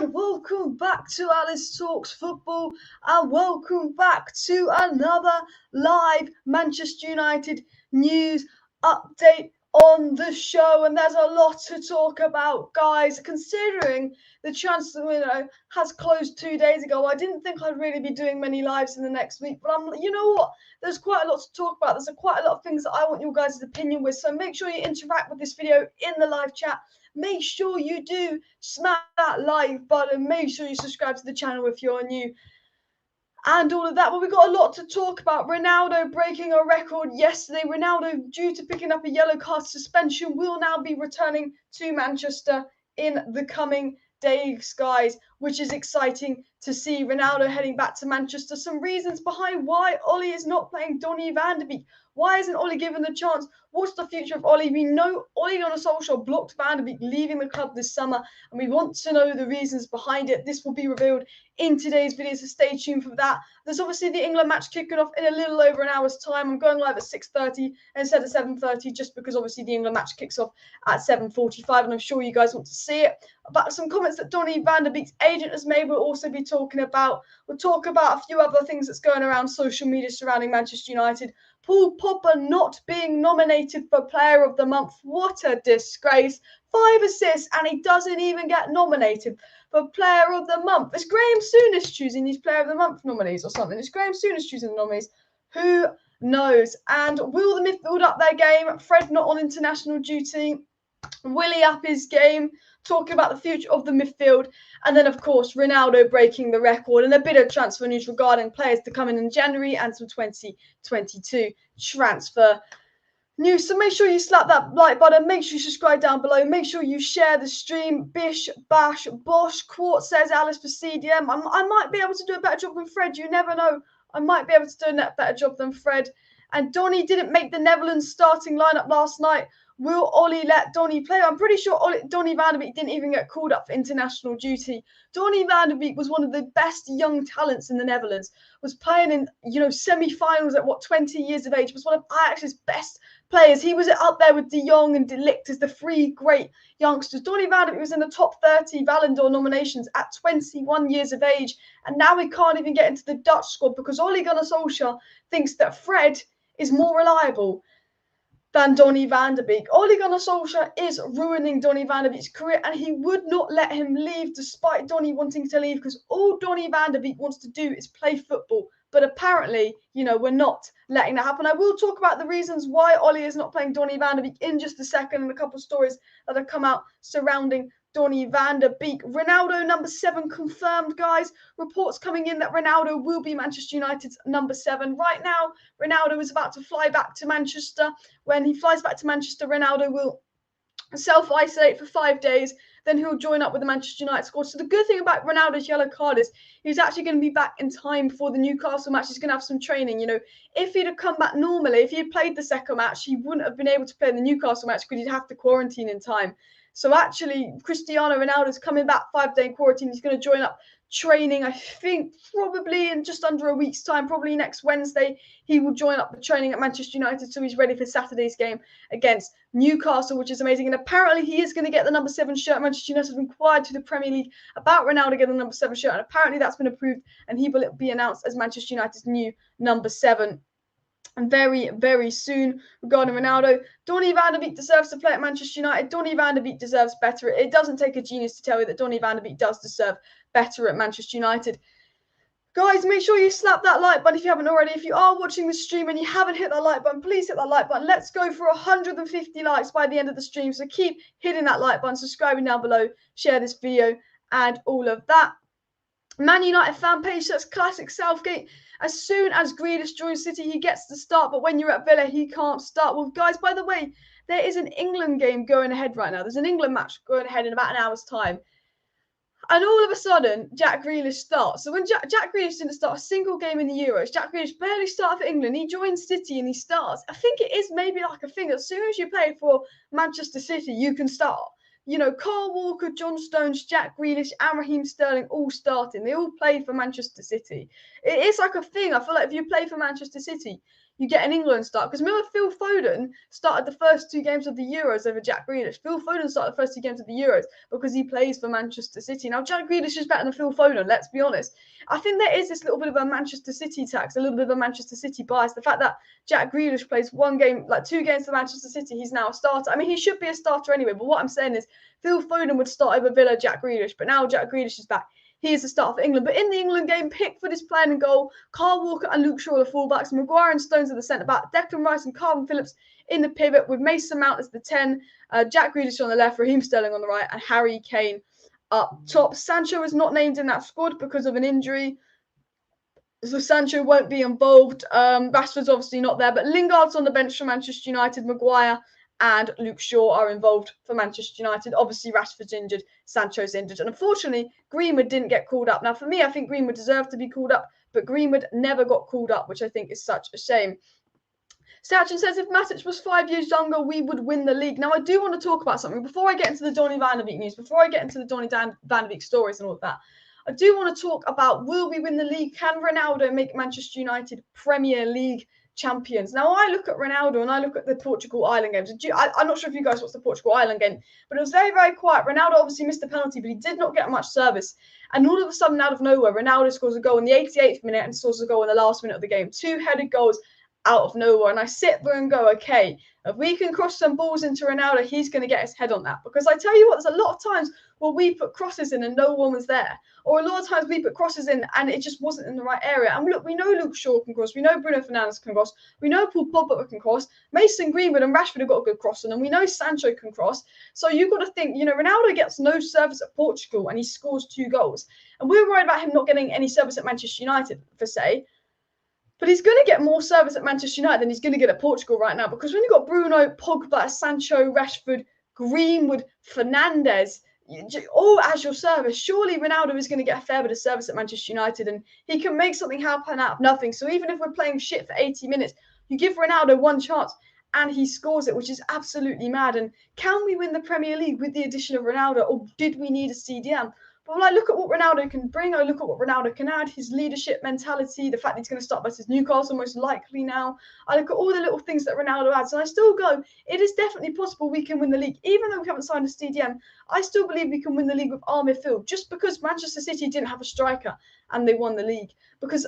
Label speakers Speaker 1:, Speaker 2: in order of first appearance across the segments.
Speaker 1: and welcome back to Alice Talks Football, and welcome back to another live Manchester United news update on the show. And there's a lot to talk about, guys, considering the transfer window has closed 2 days ago. I didn't think I'd really be doing many lives in the next week, but you know what? There's quite a lot to talk about. There's quite a lot of things that I want your guys' opinion with, so make sure you interact with this video in the live chat. Make sure you do smash that like button. Make sure you subscribe to the channel if you're new. And all of that. But we've got a lot to talk about. Ronaldo breaking a record yesterday. Ronaldo, due to picking up a yellow card suspension, will now be returning to Manchester in the coming days, guys, which is exciting to see. Ronaldo heading back to Manchester. Some reasons behind why OLE is not playing Donny van de Beek. Why isn't OLE given the chance? What's the future of OLE? We know Ole Gunnar Solskjaer blocked Van de Beek leaving the club this summer, and we want to know the reasons behind it. This will be revealed in today's video, so stay tuned for that. There's obviously the England match kicking off in a little over an hour's time. I'm going live at 6:30 instead of 7:30, just because obviously the England match kicks off at 7:45, and I'm sure you guys want to see it. About some comments that Donny van de Beek's agent has made, we'll also be talking about. We'll talk about a few other things that's going around social media surrounding Manchester United. Paul Pogba not being nominated for Player of the Month. What a disgrace. 5 assists and he doesn't even get nominated for Player of the Month. Is Graham Souness choosing these Player of the Month nominees or something? Is Graham Souness choosing the nominees? Who knows? And will the midfield up their game? Fred not on international duty. Will he up his game? Talking about the future of the midfield. And then, of course, Ronaldo breaking the record and a bit of transfer news regarding players to come in January and some 2022 transfer news. So make sure you slap that like button. Make sure you subscribe down below. Make sure you share the stream. Bish, bash, bosh. Quartz says Alice for CDM. I might be able to do a better job than Fred. You never know. I might be able to do a better job than Fred. And Donny didn't make the Netherlands starting lineup last night. Will OLE let Donny play? I'm pretty sure Donny van de Beek didn't even get called up for international duty. Donny van de Beek was one of the best young talents in the Netherlands. Was playing in, semi-finals at 20 years of age. Was one of Ajax's best players. He was up there with De Jong and De Ligt as the 3 great youngsters. Donny van de Beek was in the top 30 Ballon d'Or nominations at 21 years of age. And now he can't even get into the Dutch squad because Ole Gunnar Solskjaer thinks that Fred is more reliable than Donny van de Beek. Ole Gunnar Solskjaer is ruining Donny van de Beek's career, and he would not let him leave despite Donny wanting to leave, because all Donny van de Beek wants to do is play football. But apparently, we're not letting that happen. I will talk about the reasons why Ole is not playing Donny van de Beek in just a second, and a couple of stories that have come out surrounding Donny van de Beek. Ronaldo, number 7, confirmed, guys. Reports coming in that Ronaldo will be Manchester United's number 7. Right now, Ronaldo is about to fly back to Manchester. When he flies back to Manchester, Ronaldo will self-isolate for 5 days. Then he'll join up with the Manchester United squad. So the good thing about Ronaldo's yellow card is he's actually going to be back in time for the Newcastle match. He's going to have some training. If he'd have come back normally, if he had played the second match, he wouldn't have been able to play in the Newcastle match because he'd have to quarantine in time. So actually, Cristiano Ronaldo's coming back 5-day quarantine. He's going to join up training, I think, probably in just under a week's time, probably next Wednesday. He will join up the training at Manchester United, so he's ready for Saturday's game against Newcastle, which is amazing. And apparently he is going to get the number 7 shirt. Manchester United have inquired to the Premier League about Ronaldo getting the number 7 shirt, and apparently that's been approved, and he will be announced as Manchester United's new number 7. And very, very soon regarding Ronaldo. Donny van de Beek deserves to play at Manchester United. Donny van de Beek deserves better. It doesn't take a genius to tell you that Donny van de Beek does deserve better at Manchester United. Guys, make sure you slap that like button if you haven't already. If you are watching the stream and you haven't hit that like button, please hit that like button. Let's go for 150 likes by the end of the stream. So keep hitting that like button, subscribing down below, share this video, and all of that. Man United fan page, that's classic Southgate. As soon as Grealish joins City, he gets to start. But when you're at Villa, he can't start. Well, guys, by the way, there is an England game going ahead right now. There's an England match going ahead in about an hour's time. And all of a sudden, Jack Grealish starts. So when Jack Grealish didn't start a single game in the Euros, Jack Grealish barely started for England. He joins City and he starts. I think it is maybe like a thing. As soon as you play for Manchester City, you can start. Carl Walker, John Stones, Jack Grealish, and Raheem Sterling all starting. They all play for Manchester City. It is like a thing. I feel like if you play for Manchester City, you get an England start. Because remember, Phil Foden started the first 2 games of the Euros over Jack Grealish. Phil Foden started the first 2 games of the Euros because he plays for Manchester City. Now, Jack Grealish is better than Phil Foden, let's be honest. I think there is this little bit of a Manchester City tax, a little bit of a Manchester City bias. The fact that Jack Grealish plays 1 game, like 2 games for Manchester City, he's now a starter. I mean, he should be a starter anyway, but what I'm saying is Phil Foden would start over Villa, Jack Grealish, but now Jack Grealish is back. He is the starter for England. But in the England game, Pickford is playing in goal. Kyle Walker and Luke Shaw are the fullbacks. Maguire and Stones are the centre-back. Declan Rice and Calvin Phillips in the pivot with Mason Mount as the 10. Jack Grealish on the left, Raheem Sterling on the right, and Harry Kane up top. Sancho is not named in that squad because of an injury, so Sancho won't be involved. Rashford's obviously not there, but Lingard's on the bench for Manchester United. Maguire and Luke Shaw are involved for Manchester United. Obviously, Rashford's injured, Sancho's injured. And unfortunately, Greenwood didn't get called up. Now, for me, I think Greenwood deserved to be called up, but Greenwood never got called up, which I think is such a shame. Sachin says, if Matic was 5 years younger, we would win the league. Now, I do want to talk about something. Before I get into the Donny van de Beek news, before I get into the Donny van de Beek stories and all of that, I do want to talk about, will we win the league? Can Ronaldo make Manchester United Premier League champions? Now, I look at Ronaldo and I look at the Portugal Island games. I'm not sure if you guys watched the Portugal Island game, but it was very, very quiet. Ronaldo obviously missed the penalty, but he did not get much service. And all of a sudden, out of nowhere, Ronaldo scores a goal in the 88th minute and scores a goal in the last minute of the game. 2 headed goals out of nowhere. And I sit there and go, okay, if we can cross some balls into Ronaldo, he's going to get his head on that. Because I tell you what, there's a lot of times where we put crosses in and no one was there. Or a lot of times we put crosses in and it just wasn't in the right area. And look, we know Luke Shaw can cross. We know Bruno Fernandes can cross. We know Paul Pogba can cross. Mason Greenwood and Rashford have got a good cross on them. We know Sancho can cross. So you've got to think, Ronaldo gets no service at Portugal and he scores 2 goals. And we're worried about him not getting any service at Manchester United, per se. But he's going to get more service at Manchester United than he's going to get at Portugal right now. Because when you've got Bruno, Pogba, Sancho, Rashford, Greenwood, Fernandes, all as your service, surely Ronaldo is going to get a fair bit of service at Manchester United and he can make something happen out of nothing. So even if we're playing shit for 80 minutes, you give Ronaldo 1 chance and he scores it, which is absolutely mad. And can we win the Premier League with the addition of Ronaldo, or did we need a CDM? But when I look at what Ronaldo can bring, I look at what Ronaldo can add, his leadership mentality, the fact that he's going to start versus Newcastle most likely now. I look at all the little things that Ronaldo adds, and I still go, it is definitely possible we can win the league. Even though we haven't signed a CDM, I still believe we can win the league with our midfield, just because Manchester City didn't have a striker and they won the league. Because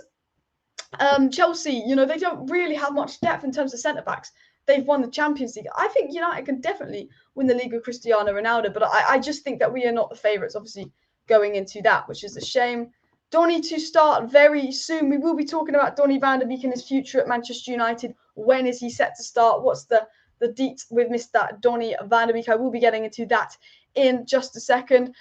Speaker 1: Chelsea, they don't really have much depth in terms of centre-backs. They've won the Champions League. I think United can definitely win the league with Cristiano Ronaldo, but I just think that we are not the favourites, obviously, going into that, which is a shame. Donny to start very soon. We will be talking about Donny van de Beek and his future at Manchester United. When is he set to start? What's the deets with Mr. Donny van de Beek? I will be getting into that in just a second.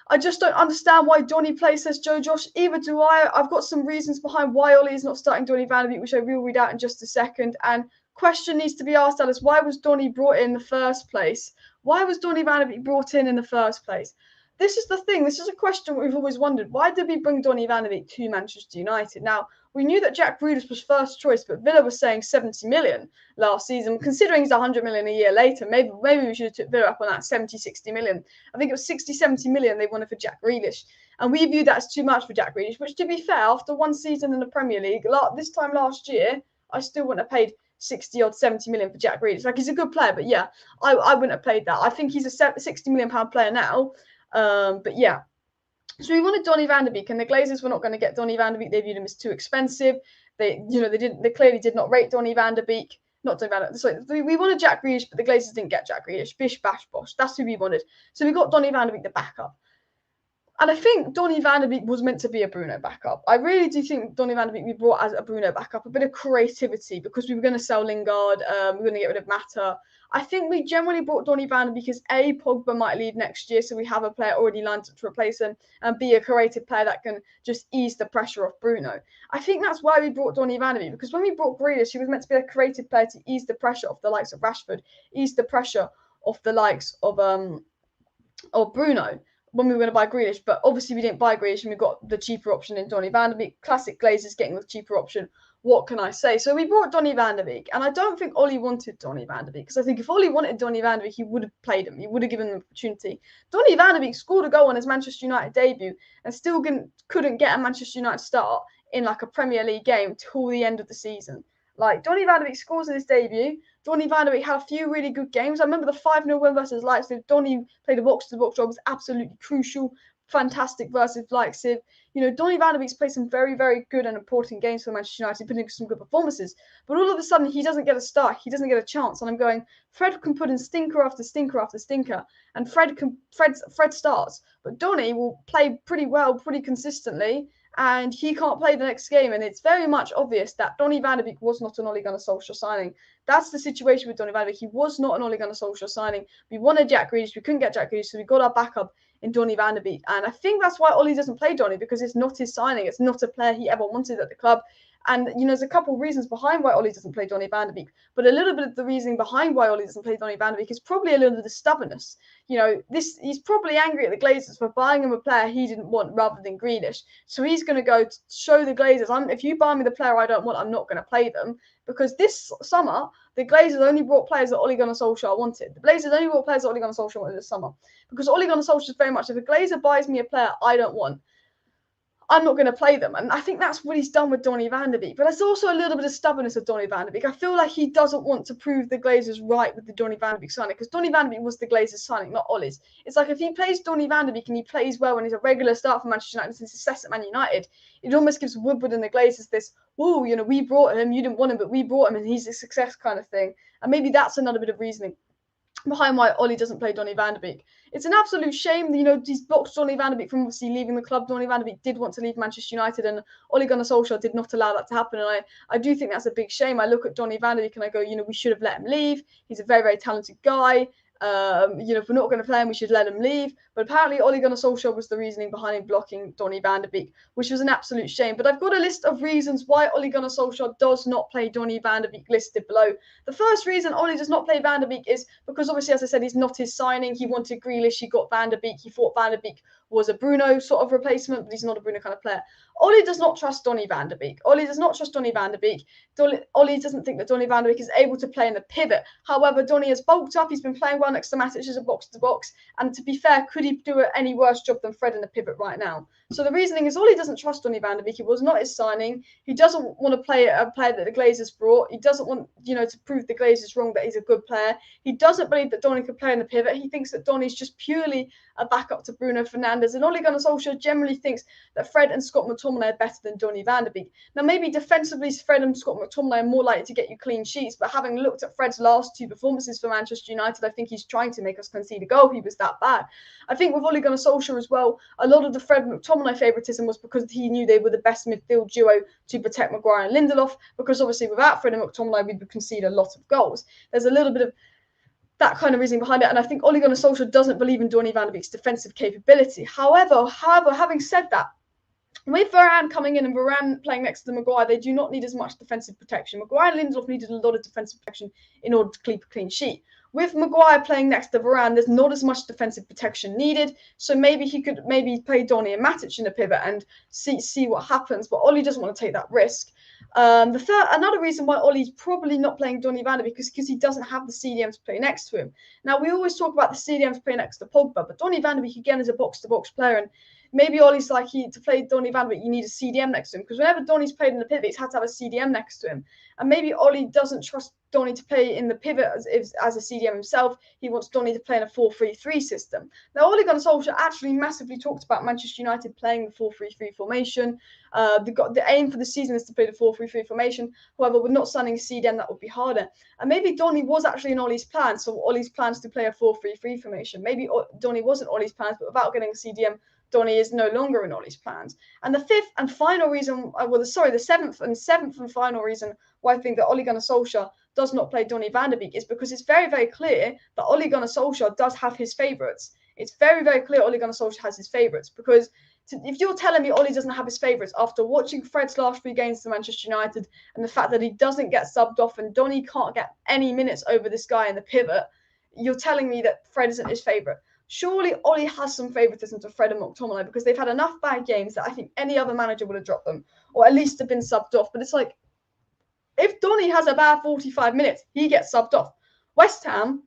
Speaker 1: I just don't understand why Donny plays, says Joe Josh. Either do I. I've got some reasons behind why OLE is not starting Donny van de Beek, which I will read out in just a second. And question needs to be asked, Alice, why was Donny brought in the first place? Why was Donny van de Beek brought in the first place? This is the thing. This is a question we've always wondered. Why did we bring Donny van de Beek to Manchester United? Now, we knew that Jack Grealish was first choice, but Villa was saying 70 million last season. Considering he's 100 million a year later, maybe we should have took Villa up on that 70, 60 million. I think it was 60, 70 million they wanted for Jack Grealish. And we viewed that as too much for Jack Grealish, which, to be fair, after 1 season in the Premier League, this time last year, I still wouldn't have paid 60 or 70 million for Jack Grealish. Like, he's a good player, but yeah, I wouldn't have paid that. I think he's a 60 million pound player now. But yeah, so we wanted Donny van de Beek, and the Glazers were not going to get Donny van de Beek. They viewed him as too expensive. They clearly did not rate Donny van de Beek. Not Donny van de Beek. Sorry, we wanted Jack Grealish, but the Glazers didn't get Jack Grealish. Bish, bash, bosh. That's who we wanted. So we got Donny van de Beek, the backup. And I think Donny van de Beek was meant to be a Bruno backup. I really do think Donny van de Beek we brought as a Bruno backup, a bit of creativity, because we were going to sell Lingard, we were going to get rid of Mata. I think we generally brought Donny van de Beek because A, Pogba might leave next year, so we have a player already lined up to replace him, and B, a creative player that can just ease the pressure off Bruno. I think that's why we brought Donny van de Beek, because when we brought Grealish, he was meant to be a creative player to ease the pressure off the likes of Rashford, ease the pressure off the likes of Bruno, when we were going to buy Grealish. But obviously we didn't buy Grealish, and we got the cheaper option in Donny van de Beek. Classic Glazers getting the cheaper option. What can I say? So we brought Donny van de Beek, and I don't think OLE wanted Donny van de Beek, because I think if OLE wanted Donny van de Beek, he would have played him. He would have given him an opportunity. Donny van de Beek scored a goal on his Manchester United debut and still couldn't get a Manchester United start in like a Premier League game till the end of the season. Like, Donny van de Beek scores in his debut. Donny van de Beek had a few really good games. I remember the 5-0 win versus Leipzig. Donny played a box-to-box job, was absolutely crucial, fantastic versus Leipzig. You know, Donny van de Beek's played some very, very good and important games for Manchester United, putting in some good performances. But all of a sudden, he doesn't get a start. He doesn't get a chance. And I'm going, Fred can put in stinker after stinker after stinker, and Fred starts. But Donny will play pretty well, pretty consistently, and he can't play the next game. And it's very much obvious that Donny van de Beek was not an Ole Gunnar Solskjaer signing. That's the situation with Donny van de Beek. He was not an Ole Gunnar Solskjaer signing. We wanted Jack Grealish. We couldn't get Jack Grealish, so we got our backup in Donny van de Beek. And I think that's why Ole doesn't play Donny, because it's not his signing. It's not a player he ever wanted at the club. And, you know, there's a couple of reasons behind why Ole doesn't play Donny van de Beek. But a little bit of the reasoning behind why Ole doesn't play Donny van de Beek is probably a little bit of stubbornness. You know, he's probably angry at the Glazers for buying him a player he didn't want rather than Grealish. So he's going to go to show the Glazers, if you buy me the player I don't want, I'm not going to play them. Because this summer, the Glazers only brought players that Ole Gunnar Solskjaer wanted. The Glazers only brought players that Ole Gunnar Solskjaer wanted this summer. Because Ole Gunnar Solskjaer is very much, if a Glazer buys me a player I don't want, I'm not going to play them. And I think that's what he's done with Donny van de Beek. But there's also a little bit of stubbornness of Donny van de Beek. I feel like he doesn't want to prove the Glazers right with the Donny van de Beek signing, because Donny van de Beek was the Glazers signing, not Ole's. It's like if he plays Donny van de Beek and he plays well and he's a regular start for Manchester United since his success at Man United, it almost gives Woodward and the Glazers this, oh, you know, we brought him, you didn't want him, but we brought him and he's a success kind of thing. And maybe that's another bit of reasoning behind why Ole doesn't play Donny van de Beek. It's an absolute shame that, you know, he's blocked Donny van de Beek from obviously leaving the club. Donny van de Beek did want to leave Manchester United, and Ole Gunnar Solskjaer did not allow that to happen. And I do think that's a big shame. I look at Donny van de Beek and I go, you know, we should have let him leave. He's a very, very talented guy. You know, if we're not going to play him, we should let him leave. But apparently Ole Gunnar Solskjaer was the reasoning behind him blocking Donny van de Beek, which was an absolute shame. But I've got a list of reasons why Ole Gunnar Solskjaer does not play Donny van de Beek listed below. The first reason Ole does not play Van de Beek is because, obviously, as I said, he's not his signing. He wanted Grealish, he got Van de Beek. He thought Van de Beek was a Bruno sort of replacement, but he's not a Bruno kind of player. Ole does not trust Donny van de Beek. Ole does not trust Donny van de Beek. Ole doesn't think that Donny van de Beek is able to play in the pivot. However, Donny has bulked up. He's been playing well next to Matic as a box-to-box. And to be fair, could he do any worse job than Fred in the pivot right now? So the reasoning is Ole doesn't trust Donny van de Beek. It was not his signing. He doesn't want to play a player that the Glazers brought. He doesn't want, you know, to prove the Glazers wrong that he's a good player. He doesn't believe that Donny could play in the pivot. He thinks that Donny's just purely a backup to Bruno Fernandes. And Ole Gunnar Solskjaer generally thinks that Fred and Scott McTominay are better than Donny van de Beek. Now, maybe defensively, Fred and Scott McTominay are more likely to get you clean sheets, but having looked at Fred's last two performances for Manchester United, I think he's trying to make us concede a goal. He was that bad. I think with Ole Gunnar Solskjaer as well, a lot of the Fred McTominay favouritism was because he knew they were the best midfield duo to protect Maguire and Lindelof, because obviously without Fred and McTominay, we would concede a lot of goals. There's a little bit of that kind of reasoning behind it, and I think Ole Gunnar Solskjaer doesn't believe in Donny van de Beek's defensive capability. However, having said that, with Varane coming in and Varane playing next to Maguire, they do not need as much defensive protection. Maguire and Lindelof needed a lot of defensive protection in order to keep a clean sheet. With Maguire playing next to Varane, there's not as much defensive protection needed. So maybe he could play Donny and Matic in a pivot and see what happens. But Ole doesn't want to take that risk. Another reason why Ole's probably not playing Donny van de Beek is because he doesn't have the CDM to play next to him. Now, we always talk about the CDM to play next to Pogba, but Donny van de Beek, again, is a box-to-box player, and maybe Ole's like, to play Donny van de Beek, you need a CDM next to him, because whenever Donny's played in the pivot, he's had to have a CDM next to him. And maybe Ole doesn't trust Donny to play in the pivot as a CDM himself. He wants Donny to play in a 4-3-3 system. Now, Ole Gunnar Solskjaer actually massively talked about Manchester United playing the 4-3-3 formation. The aim for the season is to play the 4-3-3 formation. However, we're not signing a CDM, that would be harder. And maybe Donny was actually in Ole's plans. So Ole's plans to play a 4-3-3 formation. Maybe Donny wasn't Ole's plans, but without getting a CDM, Donny is no longer in Ole's plans. And the fifth and final reason, the seventh and final reason why I think that Ole Gunnar Solskjaer does not play Donny van de Beek is because it's very, very clear that Ole Gunnar Solskjaer does have his favourites. It's very, very clear Ole Gunnar Solskjaer has his favourites, because if you're telling me Ole doesn't have his favourites after watching Fred's last 3 games to Manchester United and the fact that he doesn't get subbed off and Donny can't get any minutes over this guy in the pivot, you're telling me that Fred isn't his favourite. Surely Ole has some favouritism to Fred and McTominay, because they've had enough bad games that I think any other manager would have dropped them, or at least have been subbed off. But it's like, if Donny has a bad 45 minutes, he gets subbed off. West Ham,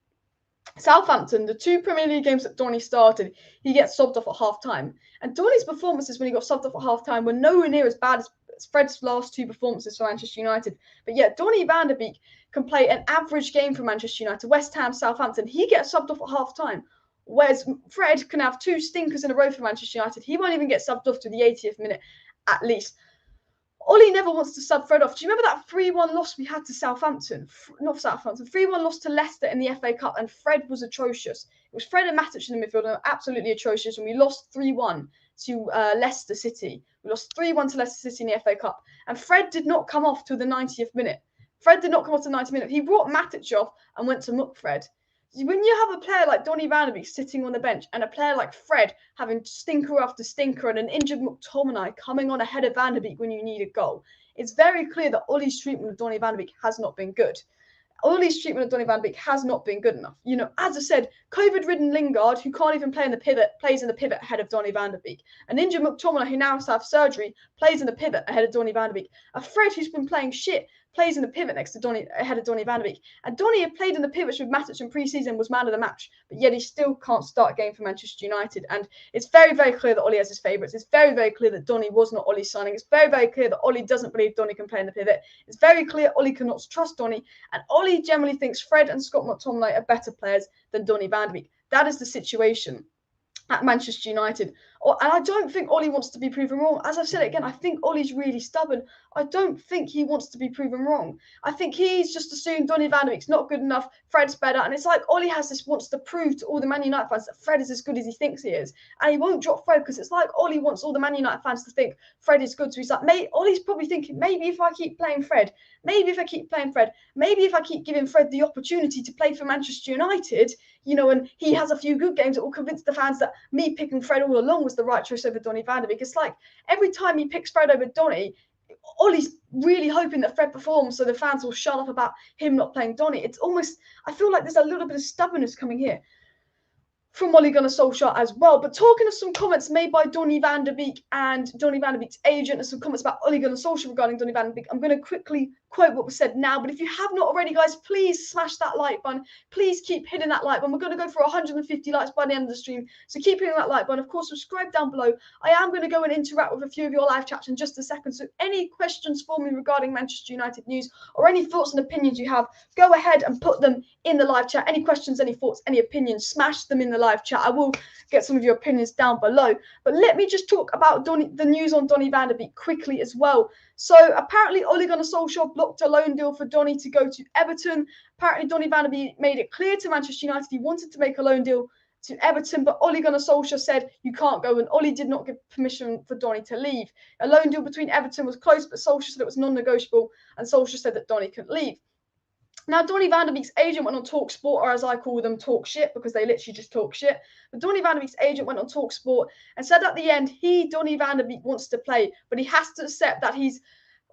Speaker 1: Southampton, the 2 Premier League games that Donny started, he gets subbed off at half-time. And Donny's performances when he got subbed off at half-time were nowhere near as bad as Fred's last 2 performances for Manchester United. But yet Donny van de Beek can play an average game for Manchester United, West Ham, Southampton. He gets subbed off at half-time. Whereas Fred can have 2 stinkers in a row for Manchester United. He won't even get subbed off to the 80th minute at least. Ole never wants to sub Fred off. Do you remember that 3-1 loss we had to Southampton? Not Southampton. 3-1 loss to Leicester in the FA Cup, and Fred was atrocious. It was Fred and Matic in the midfield, and absolutely atrocious, and we lost 3-1 to Leicester City. We lost 3-1 to Leicester City in the FA Cup, and Fred did not come off till the 90th minute. Fred did not come off to the 90th minute. He brought Matic off and went to muck Fred. When you have a player like Donny van de Beek sitting on the bench and a player like Fred having stinker after stinker and an injured McTominay coming on ahead of Van de Beek when you need a goal, it's very clear that Ole's treatment of Donny van de Beek has not been good. Ole's treatment of Donny van de Beek has not been good enough. You know, as I said, COVID-ridden Lingard, who can't even play in the pivot, plays in the pivot ahead of Donny van de Beek. An injured McTominay, who now has to have surgery, plays in the pivot ahead of Donny van de Beek. A Fred who's been playing shit plays in the pivot next to Donny, ahead of Donny van de Beek. And Donny had played in the pivots with Matic in pre-season, was man of the match, but yet he still can't start a game for Manchester United. And it's very, very clear that Ole has his favourites. It's very, very clear that Donny was not Ole's signing. It's very, very clear that Ole doesn't believe Donny can play in the pivot. It's very clear Ole cannot trust Donny. And Ole generally thinks Fred and Scott McTominay are better players than Donny van de Beek. That is the situation at Manchester United. And I don't think Ole wants to be proven wrong. As I've said again, I think Ole's really stubborn. I don't think he wants to be proven wrong. I think he's just assumed Donny van de Beek's not good enough, Fred's better. And it's like Ole wants to prove to all the Man United fans that Fred is as good as he thinks he is. And he won't drop Fred because it's like Ole wants all the Man United fans to think Fred is good. So he's like, Ole's probably thinking, maybe if I keep playing Fred, maybe if I keep giving Fred the opportunity to play for Manchester United, you know, and he has a few good games, it will convince the fans that me picking Fred all along was the right choice over Donny van de Beek. It's like every time he picks Fred over Donny, Ole's really hoping that Fred performs so the fans will shut up about him not playing Donny. It's almost, I feel like there's a little bit of stubbornness coming here from Ole Gunnar Solskjaer as well. But talking of some comments made by Donny van de Beek and Donny van de Beek's agent, and some comments about Ole Gunnar Solskjaer regarding Donny van de Beek, I'm going to quickly quote what was said now. But if you have not already, guys, please smash that like button. Please keep hitting that like button. We're going to go for 150 likes by the end of the stream. So keep hitting that like button. Of course, subscribe down below. I am going to go and interact with a few of your live chats in just a second. So any questions for me regarding Manchester United news or any thoughts and opinions you have, go ahead and put them in the live chat. Any questions, any thoughts, any opinions, smash them in the live chat. I will get some of your opinions down below. But let me just talk about the news on Donny van de Beek quickly as well. So apparently Ole Gunnar Solskjaer blocked a loan deal for Donny to go to Everton. Apparently Donny van de Beek made it clear to Manchester United he wanted to make a loan deal to Everton, but Ole Gunnar Solskjaer said you can't go, and Ole did not give permission for Donny to leave. A loan deal between Everton was close, but Solskjaer said it was non-negotiable, and Solskjaer said that Donny couldn't leave. Now, Donny van de Beek's agent went on TalkSport, or as I call them, Talk Shit, because they literally just talk shit. But Donny van de Beek's agent went on TalkSport and said at the end, Donny van de Beek, wants to play, but he has to accept that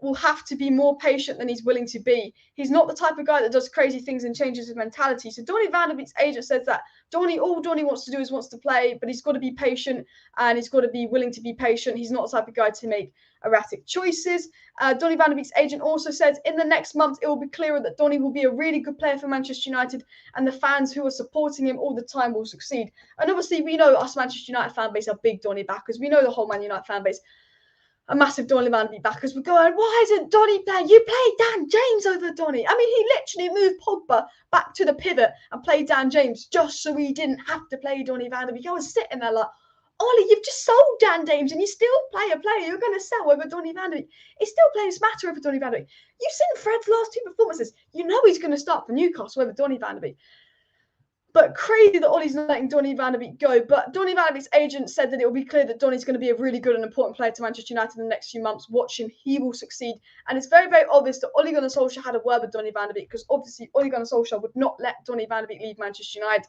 Speaker 1: will have to be more patient than he's willing to be. He's not the type of guy that does crazy things and changes his mentality. So Donny van de Beek's agent says that all Donny wants to do is wants to play, but he's got to be patient and he's got to be willing to be patient. He's not the type of guy to make erratic choices. Donny van de Beek's agent also says in the next month, it will be clearer that Donny will be a really good player for Manchester United and the fans who are supporting him all the time will succeed. And obviously, we know us Manchester United fan base are big Donny backers. We know the whole Man United fan base a massive Donny van de Beek backers. We're going, why isn't Donny playing? You played Dan James over Donny. I mean, he literally moved Pogba back to the pivot and played Dan James just so he didn't have to play Donny van de Beek. I was sitting there like, Ole, you've just sold Dan James and you still play a player you're going to sell over Donny van de Beek. He's still playing smatter over Donny van de Beek. You've seen Fred's last 2 performances. You know he's going to start for Newcastle over Donny van de Beek. But crazy that Ole's not letting Donny van de Beek go. But Donny van de Beek's agent said that it will be clear that Donny's going to be a really good and important player to Manchester United in the next few months. Watch him. He will succeed. And it's very, very obvious that Ole Gunnar Solskjaer had a word with Donny van de Beek because obviously Ole Gunnar Solskjaer would not let Donny van de Beek leave Manchester United.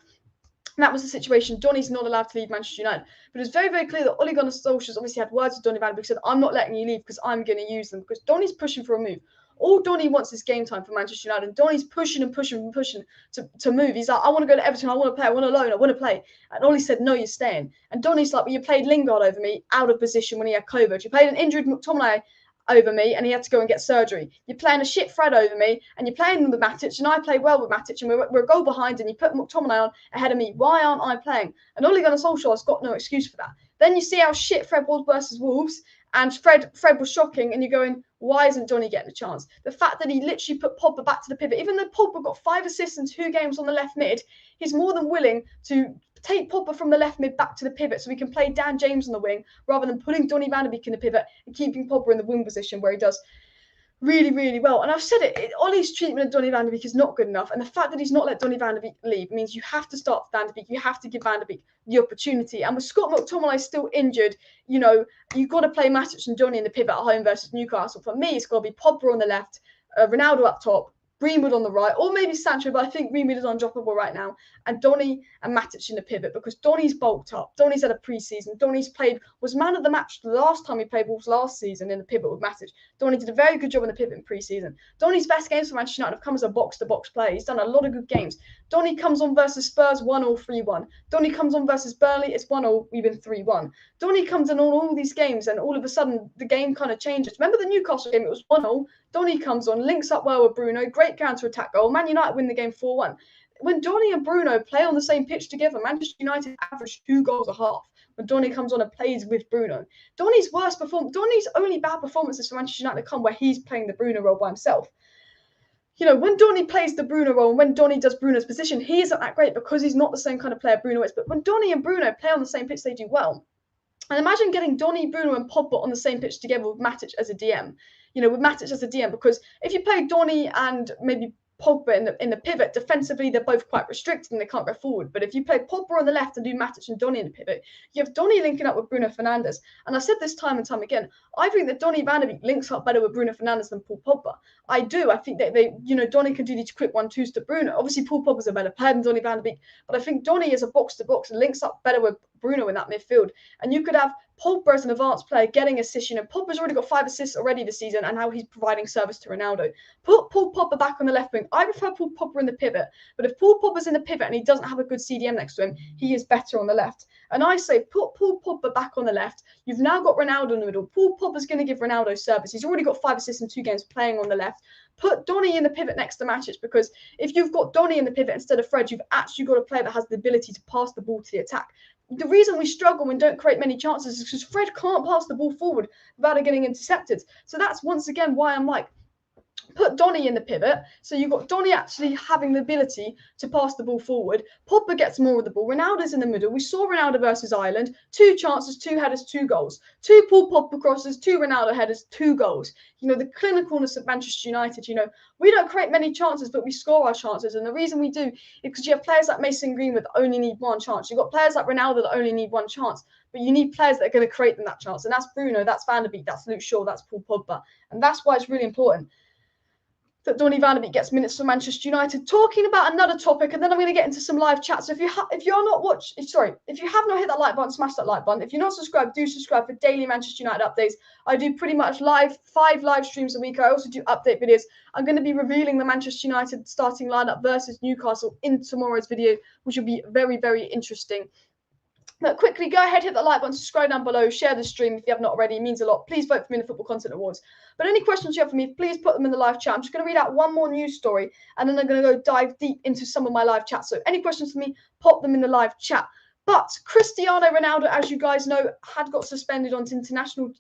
Speaker 1: And that was the situation. Donny's not allowed to leave Manchester United. But it's very, very clear that Ole Gunnar Solskjaer obviously had words with Donny van de Beek, said, I'm not letting you leave because I'm going to use them. Because Donny's pushing for a move. All Donny wants is game time for Manchester United. And Donny's pushing and pushing and pushing to move. He's like, I want to go to Everton. I want to play. I want to loan. I want to play. And Ole said, no, you're staying. And Donny's like, well, you played Lingard over me out of position when he had COVID. You played an injured McTominay over me and he had to go and get surgery. You're playing a shit Fred over me and you're playing with Matic and I play well with Matic and we're a goal behind and you put McTominay on ahead of me. Why aren't I playing? And Ole Gunnar Solskjaer's got no excuse for that. Then you see how shit Fred was versus Wolves And Fred was shocking, and you're going, why isn't Donny getting a chance? The fact that he literally put Pogba back to the pivot, even though Pogba got 5 assists in 2 games on the left mid, he's more than willing to take Pogba from the left mid back to the pivot so we can play Dan James on the wing rather than putting Donny van de Beek in the pivot and keeping Pogba in the wing position where he does really, really well. And I've said it, Ollie's treatment of Donny van de Beek is not good enough. And the fact that he's not let Donny van de Beek leave means you have to start Van de Beek. You have to give Van de Beek the opportunity. And with Scott McTominay still injured, you've got to play Matic and Donny in the pivot at home versus Newcastle. For me, it's got to be Pogba on the left, Ronaldo up top, Greenwood on the right, or maybe Sancho, but I think Greenwood is undroppable right now, and Donny and Matic in the pivot because Donny's bulked up. Donny's had a pre-season. Donny's was man of the match the last time he played Wolves last season in the pivot with Matic. Donny did a very good job in the pivot in pre-season. Donny's best games for Manchester United have come as a box-to-box player. He's done a lot of good games. Donny comes on versus Spurs 1-0, 3-1. Donny comes on versus Burnley, it's 1-0, we've been 3-1. Donny comes in on all these games and all of a sudden the game kind of changes. Remember the Newcastle game, it was 1-0. Donny comes on, links up well with Bruno, great counter-attack goal. Man United win the game 4-1. When Donny and Bruno play on the same pitch together, Manchester United average 2 goals a half when Donny comes on and plays with Bruno. Donny's only bad performances for Manchester United come where he's playing the Bruno role by himself. When Donny plays the Bruno role and when Donny does Bruno's position, he isn't that great because he's not the same kind of player Bruno is. But when Donny and Bruno play on the same pitch, they do well. And imagine getting Donny, Bruno and Pogba on the same pitch together with Matic as a DM. With Matic as a DM, because if you play Donny and maybe Pogba in the pivot, defensively they're both quite restricted and they can't go forward. But if you play Pogba on the left and do Matic and Donny in the pivot, you have Donny linking up with Bruno Fernandes. And I've said this time and time again, I think that Donny van de Beek links up better with Bruno Fernandes than Paul Pogba. I do. I think that Donny can do these quick 1-2s to Bruno. Obviously, Paul Pogba's a better player than Donny van de Beek, but I think Donny is a box-to-box and links up better with Bruno in that midfield. And you could have Pogba as an advanced player getting assists. Pogba's already got 5 assists already this season, and now he's providing service to Ronaldo. Put Paul Pogba back on the left wing. I prefer Paul Pogba in the pivot, but if Paul Pogba's in the pivot and he doesn't have a good CDM next to him, he is better on the left. And I say put Paul Pogba back on the left. You've now got Ronaldo in the middle. Paul Pogba's going to give Ronaldo service. He's already got 5 assists in 2 games playing on the left. Put Donny in the pivot next to Matic, because if you've got Donny in the pivot instead of Fred, you've actually got a player that has the ability to pass the ball to the attack. The reason we struggle and don't create many chances is because Fred can't pass the ball forward without it getting intercepted. So that's once again why I'm like, put Donny in the pivot. So you've got Donny actually having the ability to pass the ball forward. Pogba gets more of the ball. Ronaldo's in the middle. We saw Ronaldo versus Ireland. 2 chances, 2 headers, 2 goals. 2 Paul Pogba crosses, 2 Ronaldo headers, 2 goals. The clinicalness of Manchester United, we don't create many chances, but we score our chances. And the reason we do is because you have players like Mason Greenwood that only need 1 chance. You've got players like Ronaldo that only need 1 chance. But you need players that are going to create them that chance. And that's Bruno, that's Van de Beek, that's Luke Shaw, that's Paul Pogba. And that's why it's really important that Donny van de Beek gets minutes for Manchester United. Talking about another topic, and then I'm going to get into some live chat. So if you have not hit that like button, smash that like button. If you're not subscribed, do subscribe for daily Manchester United updates. I do pretty much 5 live streams a week. I also do update videos. I'm going to be revealing the Manchester United starting lineup versus Newcastle in tomorrow's video, which will be very, very interesting. But quickly, go ahead, hit that like button, subscribe down below, share the stream if you have not already. It means a lot. Please vote for me in the Football Content Awards. But any questions you have for me, please put them in the live chat. I'm just going to read out one more news story, and then I'm going to go dive deep into some of my live chats. So any questions for me, pop them in the live chat. But Cristiano Ronaldo, as you guys know, had got suspended on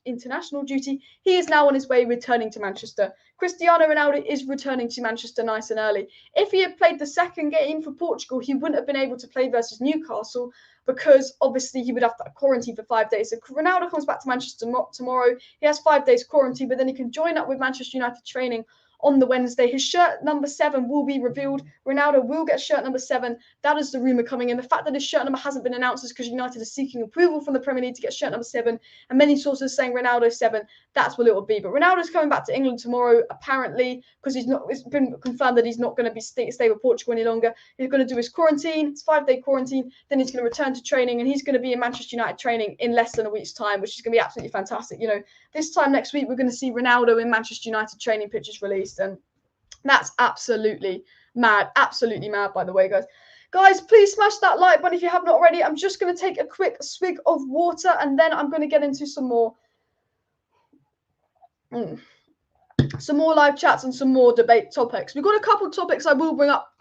Speaker 1: international duty. He is now on his way returning to Manchester. Cristiano Ronaldo is returning to Manchester nice and early. If he had played the second game for Portugal, he wouldn't have been able to play versus Newcastle because obviously he would have to quarantine for 5 days. So Ronaldo comes back to Manchester tomorrow. He has 5 days quarantine, but then he can join up with Manchester United training on the Wednesday. His shirt number 7 will be revealed. Ronaldo will get shirt number 7. That is the rumour coming in. The fact that his shirt number hasn't been announced is because United is seeking approval from the Premier League to get shirt number 7. And many sources saying Ronaldo 7. That's what it will be. But Ronaldo's coming back to England tomorrow, apparently, because it's been confirmed that he's not going to be stay with Portugal any longer. He's going to do his quarantine. It's 5-day quarantine. Then he's going to return to training, and he's going to be in Manchester United training in less than a week's time, which is going to be absolutely fantastic. This time next week, we're going to see Ronaldo in Manchester United training pictures released, and that's absolutely mad. Absolutely mad, by the way, guys. Guys, please smash that like button if you have not already. I'm just going to take a quick swig of water, and then I'm going to get into some more live chats and some more debate topics. We've got a couple of topics I will bring up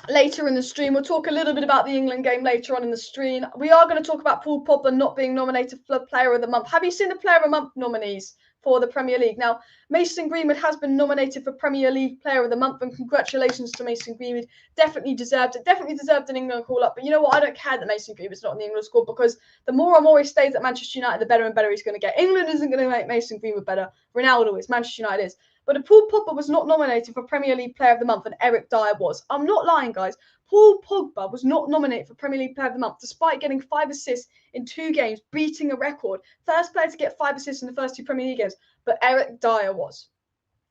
Speaker 1: later in the stream. We'll talk a little bit about the England game later on in the stream. We are going to talk about Paul Pogba not being nominated for Player of the Month. Have you seen the Player of the Month nominees for the Premier League? Now, Mason Greenwood has been nominated for Premier League Player of the Month, and congratulations to Mason Greenwood. Definitely deserved it. Definitely deserved an England call-up. But you know what? I don't care that Mason Greenwood's not in the England squad, because the more and more he stays at Manchester United, the better and better he's going to get. England isn't going to make Mason Greenwood better. Ronaldo is. Manchester United is. But Paul Pogba was not nominated for Premier League Player of the Month, and Eric Dyer was. I'm not lying, guys. Paul Pogba was not nominated for Premier League Player of the Month, despite getting 5 assists in 2 games, beating a record. First player to get 5 assists in the first 2 Premier League games, but Eric Dyer was.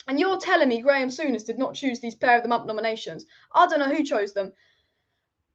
Speaker 1: And you're telling me Graham Souness did not choose these Player of the Month nominations? I don't know who chose them.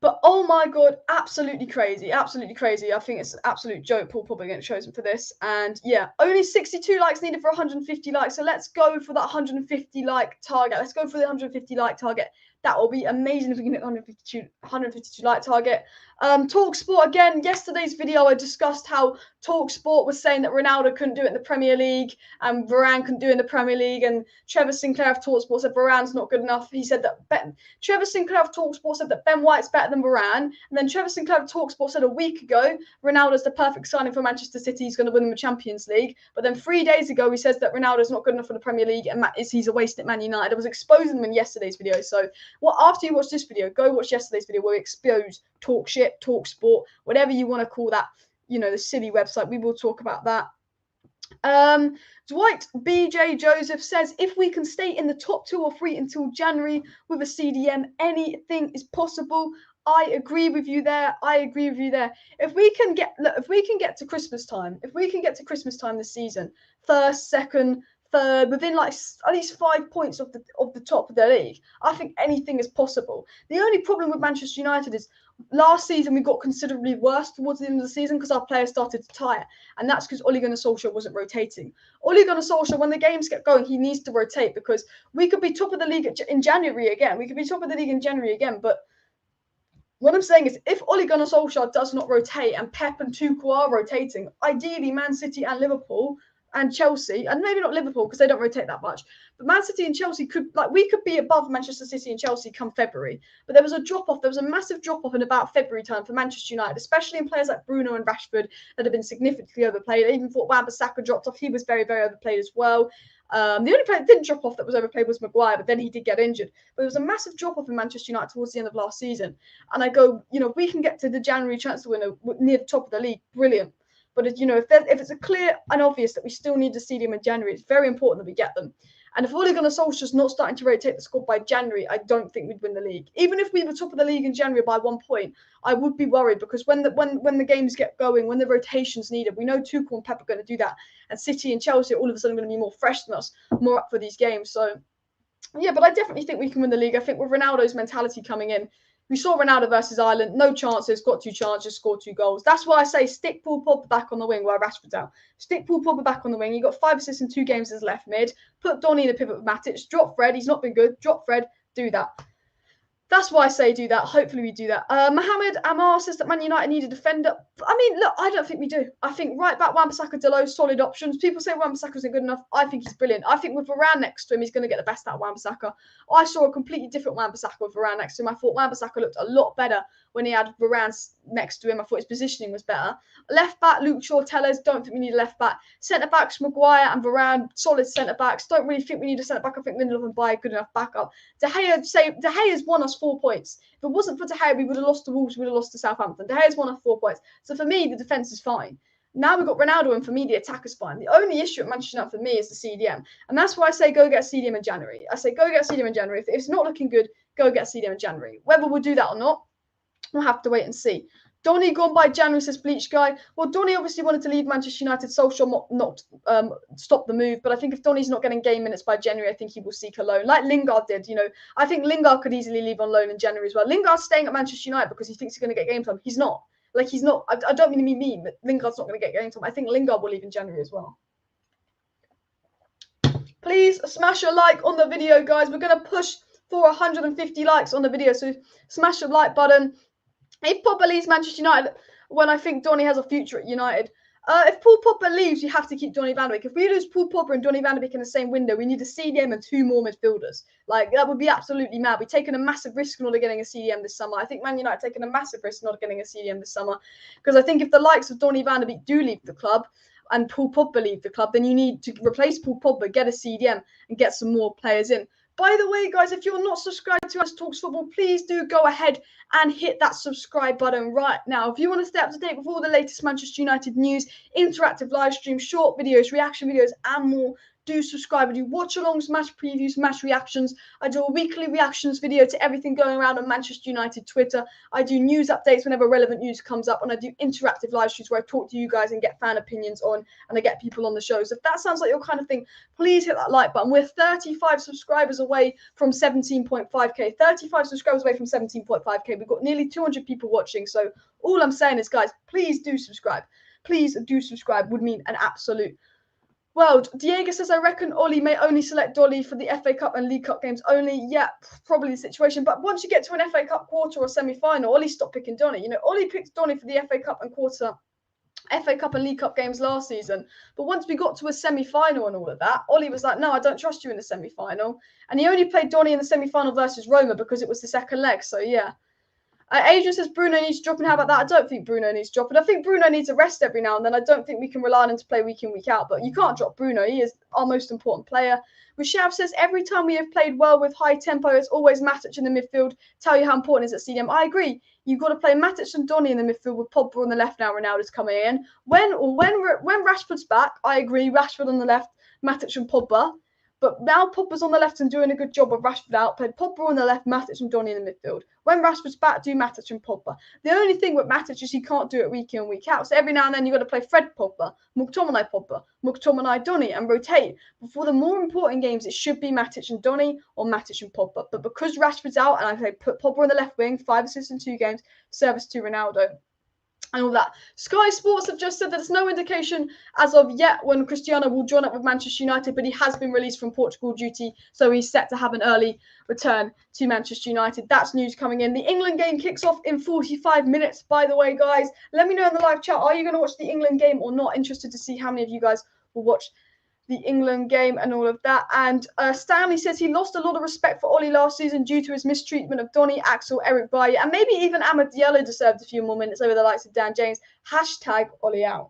Speaker 1: But oh my God, absolutely crazy. Absolutely crazy. I think it's an absolute joke Paul Pogba getting chosen for this. And yeah, only 62 likes needed for 150 likes. So let's go for that 150 like target. Let's go for the 150 like target. That will be amazing if we can hit 152 like target. TalkSport, again, yesterday's video I discussed how TalkSport was saying that Ronaldo couldn't do it in the Premier League and Varane couldn't do it in the Premier League, and Trevor Sinclair of TalkSport said Varane's not good enough. He said that Trevor Sinclair of TalkSport said that Ben White's better than Varane, and then Trevor Sinclair of TalkSport said a week ago Ronaldo's the perfect signing for Manchester City, he's going to win the Champions League. But then 3 days ago he says that Ronaldo's not good enough for the Premier League and he's a waste at Man United. I was exposing them in yesterday's video, so well, after you watch this video, go watch yesterday's video where we expose Talk Shit, Talk Sport, whatever you want to call that, you know, the silly website. We will talk about that. Dwight BJ Joseph says, if we can stay in the top 2 or 3 until January with a CDM, anything is possible. I agree with you there. If we can get to Christmas time, this season, first, second, third, within like at least 5 points of the top of the league, I think anything is possible. The only problem with Manchester United is last season we got considerably worse towards the end of the season because our players started to tire, and that's because Ole Gunnar Solskjaer wasn't rotating. Ole Gunnar Solskjaer, when the games get going, he needs to rotate, because we could be top of the league in January again. But what I'm saying is, if Ole Gunnar Solskjaer does not rotate and Pep and Tuchel are rotating, ideally Man City and Liverpool and Chelsea, and maybe not Liverpool because they don't rotate that much, but Man City and Chelsea we could be above Manchester City and Chelsea come February. But there was a massive drop-off in about February time for Manchester United, especially in players like Bruno and Rashford that have been significantly overplayed. I even thought Wan-Bissaka dropped off. He was very, very overplayed as well. The only player that didn't drop off that was overplayed was Maguire, but then he did get injured. But there was a massive drop-off in Manchester United towards the end of last season. And I go, if we can get to the January transfer window near the top of the league, brilliant. But if it's a clear and obvious that we still need to see them in January, it's very important that we get them. And if Ole Gunnar Solskjaer's not starting to rotate the squad by January, I don't think we'd win the league. Even if we were top of the league in January by 1 point, I would be worried, because when the games get going, when the rotation's needed, we know Tuchel and Pep are going to do that. And City and Chelsea are all of a sudden going to be more fresh than us, more up for these games. So, yeah, but I definitely think we can win the league. I think with Ronaldo's mentality coming in, we saw Ronaldo versus Ireland, no chances, got 2 chances, scored 2 goals. That's why I say stick Paul Pogba back on the wing while Rashford's out. Stick Paul Pogba back on the wing. He got 5 assists in 2 games as left mid. Put Donny in the pivot with Matic. Drop Fred. He's not been good. Drop Fred. Do that. That's why I say do that. Hopefully we do that. Mohamed Amar says that Man United need a defender. I mean, look, I don't think we do. I think right back Wan-Bissaka, Dalot, solid options. People say Wan-Bissaka isn't good enough. I think he's brilliant. I think with Varane next to him, he's going to get the best out of Wan-Bissaka. I saw a completely different Wan-Bissaka with Varane next to him. I thought Wan-Bissaka looked a lot better when he had Varane next to him. I thought his positioning was better. Left back, Luke Shaw, Tellers. Don't think we need a left back. Centre backs, Maguire and Varane, solid centre backs. Don't really think we need a centre back. I think Lindelof and Bayer good enough backup. De Gea's won us 4 points. If it wasn't for De Gea, we would have lost to Wolves. We would have lost to Southampton. De Gea's won us 4 points. So for me, the defence is fine. Now we've got Ronaldo, and for me, the attack is fine. The only issue at Manchester United for me is the CDM. And that's why I say go get CDM in January. I say go get CDM in January. If it's not looking good, go get CDM in January. Whether we'll do that or not, we'll have to wait and see. Donny gone by January, says Bleach Guy. Well, Donny obviously wanted to leave Manchester United. Solskjaer not stop the move. But I think if Donny's not getting game minutes by January, I think he will seek a loan, like Lingard did. I think Lingard could easily leave on loan in January as well. Lingard's staying at Manchester United because he thinks he's going to get game time. He's not. He's not. I don't mean to be mean, but Lingard's not going to get game time. I think Lingard will leave in January as well. Please smash a like on the video, guys. We're going to push for 150 likes on the video. So smash the like button. If Pogba leaves Manchester United, when I think Donny has a future at United, If Paul Pogba leaves, you have to keep Donny van de Beek. If we lose Paul Pogba and Donny van de Beek in the same window, we need a CDM and 2 more midfielders. Like, that would be absolutely mad. We've taken a massive risk in not getting a CDM this summer. I think Man United taken a massive risk in not getting a CDM this summer. Because I think if the likes of Donny van de Beek do leave the club and Paul Pogba leave the club, then you need to replace Paul Pogba, get a CDM, and get some more players in. By the way, guys, if you're not subscribed to Us Talks Football, please do go ahead and hit that subscribe button right now. If you want to stay up to date with all the latest Manchester United news, interactive live streams, short videos, reaction videos, and more, do subscribe. I do watch-alongs, match previews, match reactions. I do a weekly reactions video to everything going around on Manchester United Twitter. I do news updates whenever relevant news comes up, and I do interactive live streams where I talk to you guys and get fan opinions on, and I get people on the show. So if that sounds like your kind of thing, please hit that like button. We're 35 subscribers away from 17.5k. 35 subscribers away from 17.5k. We've got nearly 200 people watching. So all I'm saying is, guys, please do subscribe. Please do subscribe. Would mean an absolute world. Diego says, I reckon Ole may only select Donny for the FA Cup and League Cup games only. Yeah, probably the situation. But once you get to an FA Cup quarter or semi-final, Ole stopped picking Donny. You know, Ole picked Donny for the FA Cup and FA Cup and League Cup games last season. But once we got to a semi-final and all of that, Ole was like, no, I don't trust you in the semi-final. And he only played Donny in the semi-final versus Roma because it was the second leg. So, yeah. Adrian says Bruno needs dropping. How about that? I don't think Bruno needs dropping. I think Bruno needs a rest every now and then. I don't think we can rely on him to play week in, week out. But you can't drop Bruno. He is our most important player. Rishav says, every time we have played well with high tempo, it's always Matic in the midfield. Tell you how important it is at CDM. I agree. You've got to play Matic and Donny in the midfield with Pogba on the left now. Ronaldo's coming in. When Rashford's back, I agree. Rashford on the left, Matic and Pogba. But now Pogba's on the left and doing a good job of Rashford out. Played Pogba on the left, Matic and Donny in the midfield. When Rashford's back, do Matic and Pogba. The only thing with Matic is he can't do it week in, week out. So every now and then you've got to play Fred Pogba, McTominay Pogba, McTominay Donny, and rotate. But for the more important games, it should be Matic and Donny or Matic and Pogba. But because Rashford's out and I put Pogba on the left wing, 5 assists in 2 games, service to Ronaldo. And all that. Sky Sports have just said that there's no indication as of yet when Cristiano will join up with Manchester United, but he has been released from Portugal duty, so he's set to have an early return to Manchester United. That's news coming in. The England game kicks off in 45 minutes, by the way, guys. Let me know in the live chat, are you going to watch the England game or not? Interested to see how many of you guys will watch the England game and all of that. And Stanley says he lost a lot of respect for Ole last season due to his mistreatment of Donny, Axel, Eric Bailly, and maybe even Amad Diallo deserved a few more minutes over the likes of Dan James. Hashtag Ole out.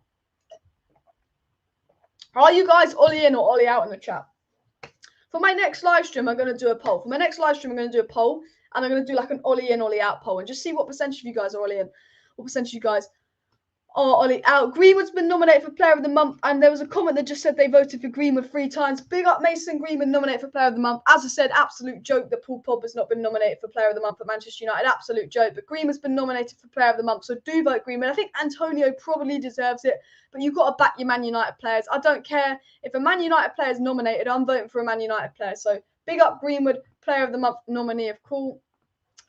Speaker 1: Are you guys Ole in or Ole out in the chat? For my next live stream, I'm going to do a poll. And I'm going to do like an Ole in, Ole out poll and just see what percentage of you guys are Ole in, what percentage of you guys Ole out. Greenwood's been nominated for Player of the Month, and there was a comment that just said they voted for Greenwood 3 times. Big up Mason Greenwood, nominated for Player of the Month. As I said, absolute joke that Paul Pogba's not been nominated for Player of the Month at Manchester United. Absolute joke. But Greenwood's been nominated for Player of the Month, so do vote Greenwood. I think Antonio probably deserves it, but you've got to back your Man United players. I don't care if a Man United player is nominated. I'm voting for a Man United player. So big up Greenwood, Player of the Month nominee of cool.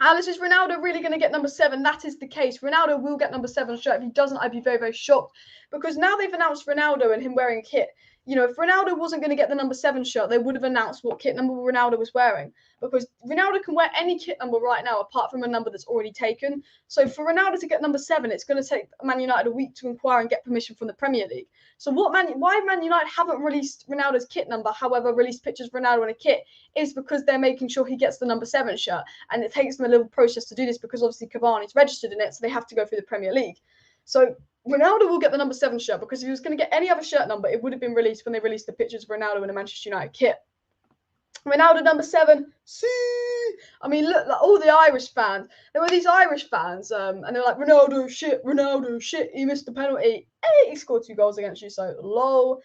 Speaker 1: Alice, is Ronaldo really going to get number 7? That is the case. Ronaldo will get number 7 shirt. If he doesn't, I'd be very, very shocked. Because now they've announced Ronaldo and him wearing a kit. You know, if Ronaldo wasn't going to get the number 7 shirt, they would have announced what kit number Ronaldo was wearing. Because Ronaldo can wear any kit number right now, apart from a number that's already taken. So for Ronaldo to get number 7, it's going to take Man United a week to inquire and get permission from the Premier League. So why Man United haven't released Ronaldo's kit number, however, released pictures of Ronaldo in a kit, is because they're making sure he gets the number 7 shirt. And it takes them a little process to do this because obviously Cavani's registered in it, so they have to go through the Premier League. So Ronaldo will get the number 7 shirt because if he was going to get any other shirt number, it would have been released when they released the pictures of Ronaldo in a Manchester United kit. Ronaldo number 7. See? I mean, look, like all the Irish fans. There were these Irish fans, and they were like, Ronaldo shit, he missed the penalty. Hey, he scored 2 goals against you, so lol.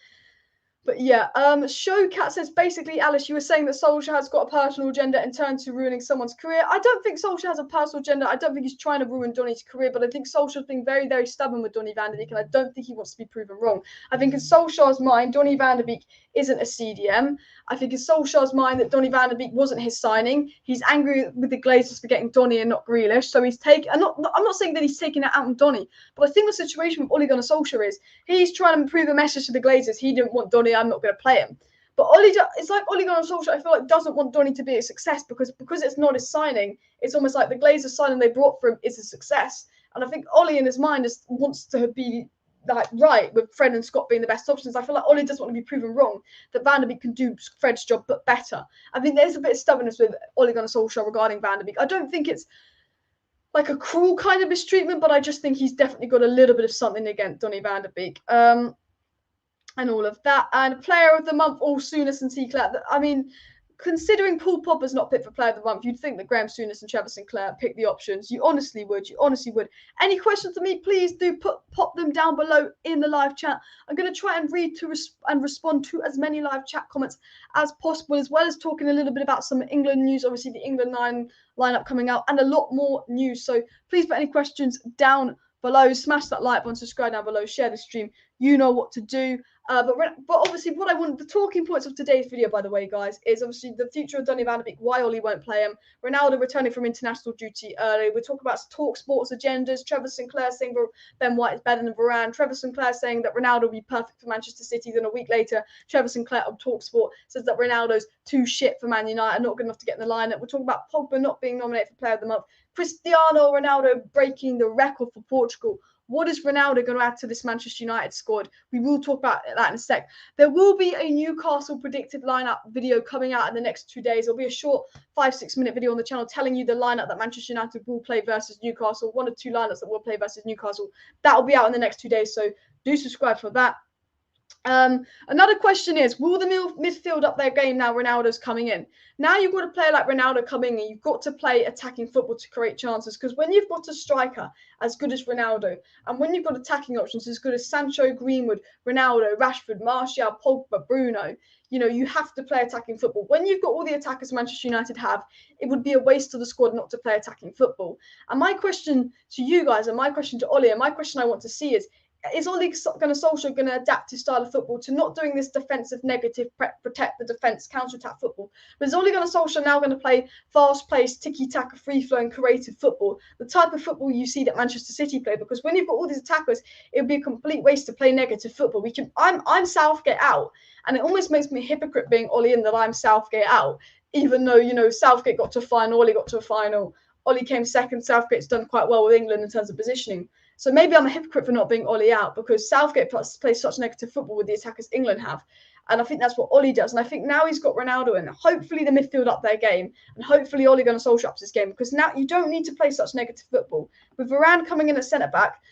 Speaker 1: But yeah, Showcat says, basically, Alice, you were saying that Solskjaer has got a personal agenda in turn to ruining someone's career. I don't think Solskjaer has a personal agenda. I don't think he's trying to ruin Donny's career, but I think Solskjaer's being very, very stubborn with Donny van de Beek, and I don't think he wants to be proven wrong. I think in Solskjaer's mind, Donny van de Beek isn't a CDM. I think in Solskjaer's mind that Donny van de Beek wasn't his signing. He's angry with the Glazers for getting Donny and not Grealish. So he's taking, I'm not saying that he's taking it out on Donny, but I think the situation with Ole Gunnar Solskjaer is he's trying to prove a message to the Glazers. He didn't want Donny, I'm not going to play him. But it's like Ole Gunnar Solskjaer, I feel like, doesn't want Donny to be a success because it's not his signing. It's almost like the Glazers signing they brought for him is a success. And I think Ole in his mind wants to be like right with Fred and Scott being the best options. I feel like Ole doesn't want to be proven wrong, that Van der Beek can do Fred's job but better. I think there's a bit of stubbornness with Ole Gunnar Solskjaer regarding Van der Beek. I don't think it's like a cruel kind of mistreatment, but I just think he's definitely got a little bit of something against Donny van der Beek. And all of that. And player of the month, all Souness and Sinclair. I mean, considering Paul Pogba's not picked for player of the month, you'd think that Graham Souness and Trevor Sinclair pick the options. You honestly would. You honestly would. Any questions to me, please do pop them down below in the live chat. I'm going to try and read and respond to as many live chat comments as possible, as well as talking a little bit about some England news. Obviously, the England 9 lineup coming out and a lot more news. So please put any questions down below. Smash that like button, subscribe down below, share the stream. You know what to do. But obviously, what I want, the talking points of today's video, by the way, guys, is obviously the future of Donny van der Beek, why Ole won't play him, Ronaldo returning from international duty early. We're talking about talk sports agendas. Trevor Sinclair saying Ben White is better than Varane. Trevor Sinclair saying that Ronaldo will be perfect for Manchester City. Then a week later, Trevor Sinclair on Talk Sport says that Ronaldo's too shit for Man United, not good enough to get in the lineup. We're talking about Pogba not being nominated for Player of the Month. Cristiano Ronaldo breaking the record for Portugal. What is Ronaldo going to add to this Manchester United squad? We will talk about that in a sec. There will be a Newcastle predicted lineup video coming out in the next 2 days. There'll be a short 5-6 minute video on the channel telling you the lineup that Manchester United will play versus Newcastle. 1 or 2 lineups that will play versus Newcastle. That will be out in the next 2 days. So do subscribe for that. Another question is, will the midfield up their game now Ronaldo's coming in? Now you've got to play like Ronaldo coming in. You've got to play attacking football to create chances, because when you've got a striker as good as Ronaldo, and when you've got attacking options as good as Sancho, Greenwood, Ronaldo, Rashford, Martial, Pogba, Bruno, you know, you have to play attacking football. When you've got all the attackers Manchester United have, it would be a waste of the squad not to play attacking football. And my question to you guys, and my question to Ole, and my question I want to see is Ole Solskjaer going to adapt his style of football to not doing this defensive negative, protect the defence, counter-attack football? But is Ole Solskjaer now going to play fast-paced, tiki-taka, free-flowing, creative football, the type of football you see that Manchester City play? Because when you've got all these attackers, it would be a complete waste to play negative football. I'm Southgate out, and it almost makes me a hypocrite being Ole in that I'm Southgate out, even though, you know, Southgate got to a final, Ole got to a final, Ole came second, Southgate's done quite well with England in terms of positioning. So maybe I'm a hypocrite for not being Ole out, because Southgate plays such negative football with the attackers England have. And I think that's what Ole does. And I think now he's got Ronaldo in. Hopefully the midfield up their game. And hopefully Ole Gunnar Solskjaer ups his game. Because now you don't need to play such negative football. With Varane coming in at centre-back,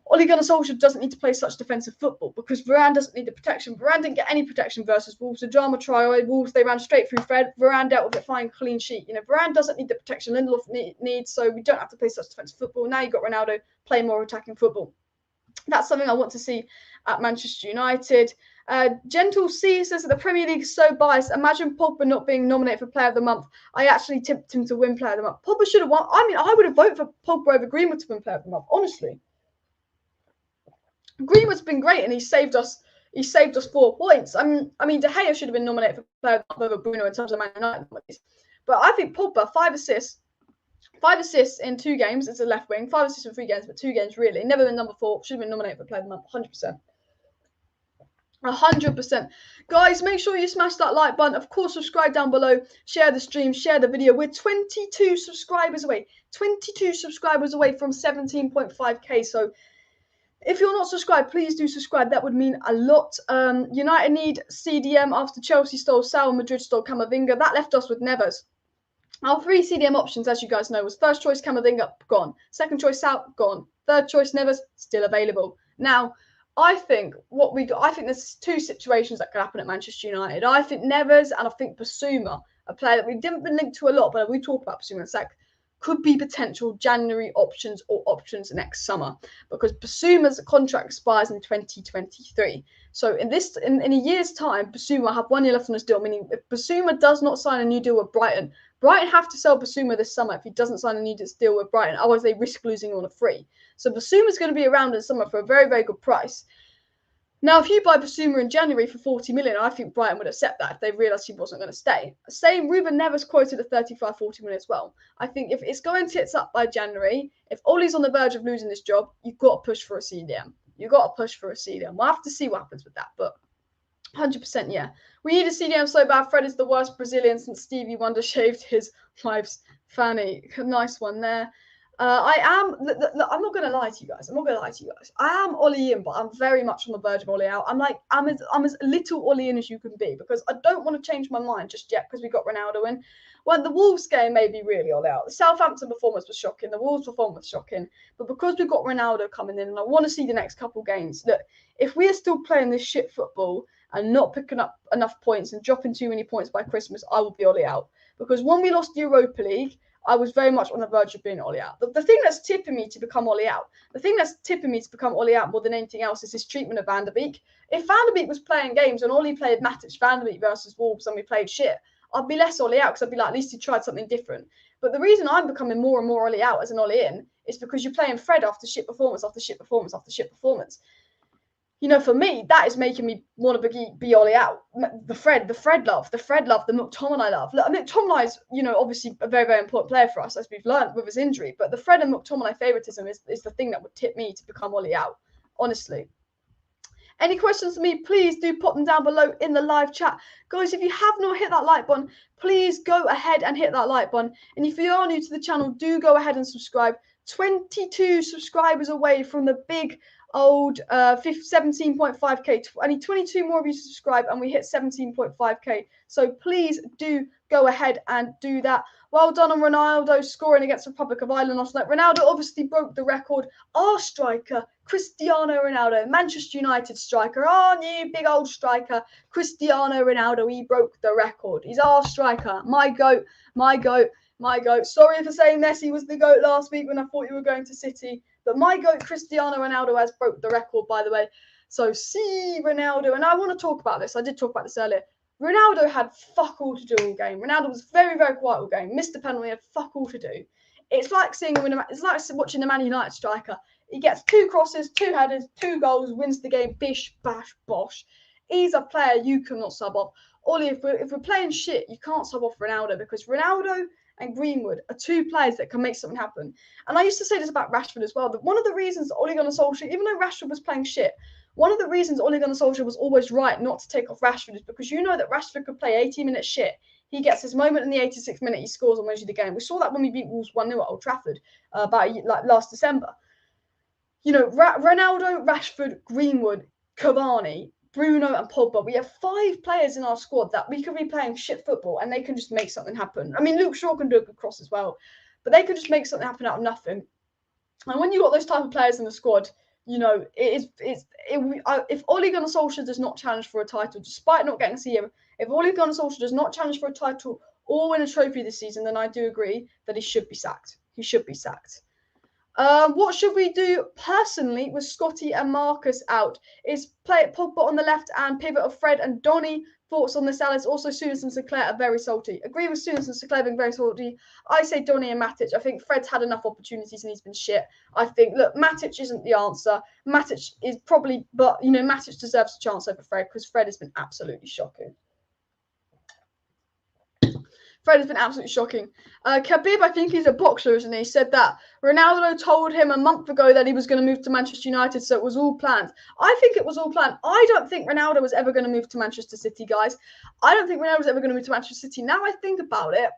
Speaker 1: Ole Gunnar Solskjaer doesn't need to play such defensive football, because Varane doesn't need the protection. Varane didn't get any protection versus Wolves. The drama Traore, Wolves, they ran straight through Fred. Varane dealt with it fine, clean sheet. You know, Varane doesn't need the protection Lindelof needs, so we don't have to play such defensive football. Now you've got Ronaldo playing more attacking football. That's something I want to see at Manchester United. Gentle C says that the Premier League is so biased. Imagine Pogba not being nominated for Player of the Month. I actually tipped him to win Player of the Month. Pogba should have won. I mean, I would have voted for Pogba over Greenwood to win Player of the Month, honestly. Greenwood's been great, and he saved us 4 points. I mean, De Gea should have been nominated for Player of the Month over Bruno in terms of Man United. But I think Pogba, 5 assists in 2 games. It's a left wing. 5 assists in 3 games, but 2 games really. Never been number 4. Should have been nominated for Player of the Month. 100%. 100%. Guys, make sure you smash that like button. Of course, subscribe down below. Share the stream. Share the video. We're 22 subscribers away. 22 subscribers away from 17.5k. So if you're not subscribed, please do subscribe. That would mean a lot. United need CDM after Chelsea stole Sal, Madrid stole Camavinga. That left us with Neves. Our 3 CDM options, as you guys know, was first choice Camavinga, gone. Second choice Sal, gone. Third choice Neves, still available. Now, I think there's 2 situations that could happen at Manchester United. I think Neves and I think Bissouma, a player that we didn't been linked to a lot, but we talk about Bissouma in a sec, could be potential January options or options next summer, because Bissouma's contract expires in 2023. So in a year's time, Bissouma will have 1 year left on his deal, meaning if Bissouma does not sign a new deal with Brighton have to sell Bissouma this summer if he doesn't sign a new deal with Brighton. Otherwise, they risk losing on a free. So Bissouma's going to be around in summer for a very, very good price. Now, if you buy Bissouma in January for 40 million, I think Brighton would accept that if they realised he wasn't going to stay. Same, Ruben Neves quoted at 35, 40 million as well. I think if it's going tits up by January, if Ole's on the verge of losing this job, you've got to push for a CDM. You've got to push for a CDM. We'll have to see what happens with that, but 100%, yeah. We need a CDM so bad. Fred is the worst Brazilian since Stevie Wonder shaved his wife's fanny. Nice one there. I'm not going going to lie to you guys. I'm not going to lie to you guys. I am OLE in, but I'm very much on the verge of OLE out. I'm as little OLE in as you can be, because I don't want to change my mind just yet because we got Ronaldo in. When the Wolves game made me really OLE out. The Southampton performance was shocking. The Wolves performance was shocking. But because we've got Ronaldo coming in, and I want to see the next couple games, that if we are still playing this shit football and not picking up enough points and dropping too many points by Christmas, I will be OLE out. Because when we lost the Europa League, I was very much on the verge of being OLE out. The thing that's tipping me to become OLE out, more than anything else, is his treatment of Van der Beek. If Van der Beek was playing games and OLE played Matic Van der Beek versus Wolves and we played shit, I'd be less OLE out because I'd be like, at least he tried something different. But the reason I'm becoming more and more OLE out as an OLE in is because you're playing Fred after shit performance after shit performance after shit performance. You know, for me, that is making me want to be OLE out. The Fred love, the McTominay love. Look, McTominay is, you know, obviously a very, very important player for us, as we've learned with his injury. But the Fred and McTominay favoritism is the thing that would tip me to become OLE out, honestly. Any questions for me, please do pop them down below in the live chat. Guys, if you have not hit that like button, please go ahead and hit that like button. And if you are new to the channel, do go ahead and subscribe. 22 subscribers away from the big old 17.5k. I need 22 more of you to subscribe and we hit 17.5k. So please do go ahead and do that. Well done on Ronaldo scoring against the Republic of Ireland last night. Ronaldo obviously broke the record. Our striker, Cristiano Ronaldo, Manchester United striker, our new big old striker, Cristiano Ronaldo, he broke the record. He's our striker. My goat, my goat, my goat. Sorry for saying Messi was the goat last week when I thought you were going to City. But my goat, Cristiano Ronaldo, has broke the record, by the way. So, see Ronaldo. And I want to talk about this. I did talk about this earlier. Ronaldo had fuck all to do all game. Ronaldo was very, very quiet all game. Missed the penalty, had fuck all to do. It's like it's like watching the Man United striker. He gets 2 crosses, 2 headers, 2 goals, wins the game. Bish, bash, bosh. He's a player you cannot sub off. Ollie, if we're playing shit, you can't sub off Ronaldo, because Ronaldo and Greenwood are 2 players that can make something happen. And I used to say this about Rashford as well, that one of the reasons that Ole Gunnar Solskjaer, even though Rashford was playing shit, one of the reasons Ole Gunnar Solskjaer was always right not to take off Rashford is because you know that Rashford could play 80 minutes shit. He gets his moment in the 86th minute, he scores and wins you the game. We saw that when we beat Wolves 1-0 at Old Trafford last December. You know, Ronaldo, Rashford, Greenwood, Cavani, Bruno and Pogba, we have 5 players in our squad that we could be playing shit football and they can just make something happen. I mean, Luke Shaw can do a good cross as well, but they could just make something happen out of nothing. And when you've got those type of players in the squad, you know, if Ole Gunnar Solskjaer does not challenge for a title, despite not getting to see him, if Ole Gunnar Solskjaer does not challenge for a title or win a trophy this season, then I do agree that he should be sacked. He should be sacked. What should we do personally with Scotty and Marcus out? Is play Pogba on the left and pivot of Fred and Donny. Thoughts on this, Alice? Also, Souness and Sinclair are very salty. Agree with Souness and Sinclair being very salty. I say Donny and Matic. I think Fred's had enough opportunities and he's been shit. I think, look, Matic isn't the answer. Matic is probably, but, you know, Matic deserves a chance over Fred because Fred has been absolutely shocking. Fred has been absolutely shocking. Khabib, I think he's a boxer, isn't he? Said that Ronaldo told him a month ago that he was going to move to Manchester United, so it was all planned. I think it was all planned. I don't think Ronaldo was ever going to move to Manchester City, guys. I don't think Ronaldo was ever going to move to Manchester City. Now I think about it,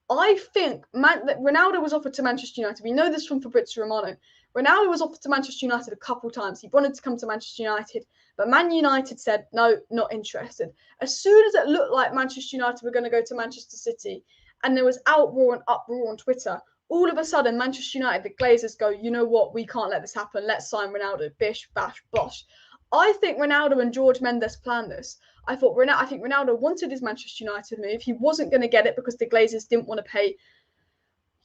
Speaker 1: I think that Ronaldo was offered to Manchester United. We know this from Fabrizio Romano. Ronaldo was offered to Manchester United a couple times. He wanted to come to Manchester United, but Man United said, no, not interested. As soon as it looked like Manchester United were going to go to Manchester City and there was outroar and uproar on Twitter, all of a sudden, Manchester United, the Glazers go, you know what, we can't let this happen. Let's sign Ronaldo. Bish, bash, bosh. I think Ronaldo and George Mendes planned this. I think Ronaldo wanted his Manchester United move. He wasn't going to get it because the Glazers didn't want to pay,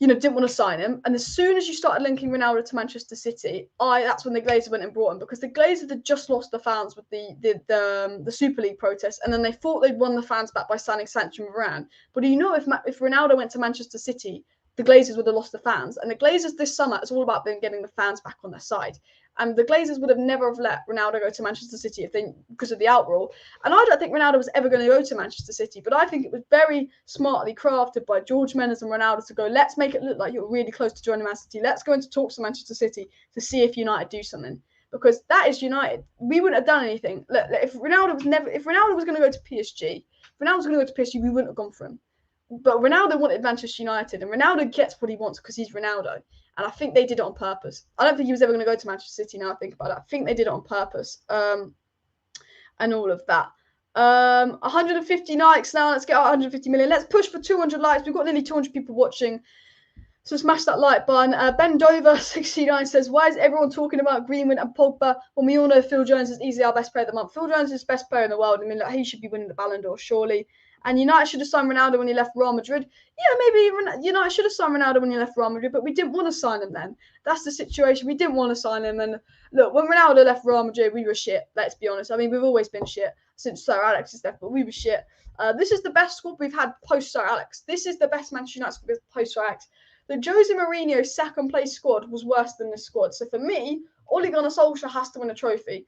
Speaker 1: didn't want to sign him. And as soon as you started linking Ronaldo to Manchester City, that's when the Glazers went and brought him, because the Glazers had just lost the fans with the Super League protest, and then they thought they'd won the fans back by signing Sancho and Varane. But if Ronaldo went to Manchester City, the Glazers would have lost the fans. And the Glazers this summer, it's all about them getting the fans back on their side. And the Glazers would have never have let Ronaldo go to Manchester City because of the outroar. And I don't think Ronaldo was ever going to go to Manchester City, but I think it was very smartly crafted by George Mendes and Ronaldo to go, let's make it look like you're really close to joining Man City. Let's go into talks to Manchester City to see if United do something. Because that is United. We wouldn't have done anything. Look, if Ronaldo was going to go to PSG, we wouldn't have gone for him. But Ronaldo wanted Manchester United, and Ronaldo gets what he wants because he's Ronaldo. And I think they did it on purpose. I don't think he was ever going to go to Manchester City now I think about it. I think they did it on purpose. And all of that. 150 likes now. Let's get our 150 million. Let's push for 200 likes. We've got nearly 200 people watching. So smash that like button. Ben Dover 69 says, why is everyone talking about Greenwood and Pogba when we all know Phil Jones is easily our best player of the month? Phil Jones is the best player in the world. I mean, like, he should be winning the Ballon d'Or, surely. And United should have signed Ronaldo when he left Real Madrid. Yeah, maybe United should have signed Ronaldo when he left Real Madrid, but we didn't want to sign him then. That's the situation. We didn't want to sign him. And look, when Ronaldo left Real Madrid, we were shit. Let's be honest. I mean, we've always been shit since Sir Alex has left, but we were shit. This is the best squad we've had post Sir Alex. This is the best Manchester United squad post Sir Alex. The Jose Mourinho second place squad was worse than this squad. So for me, Ole Gunnar Solskjaer has to win a trophy.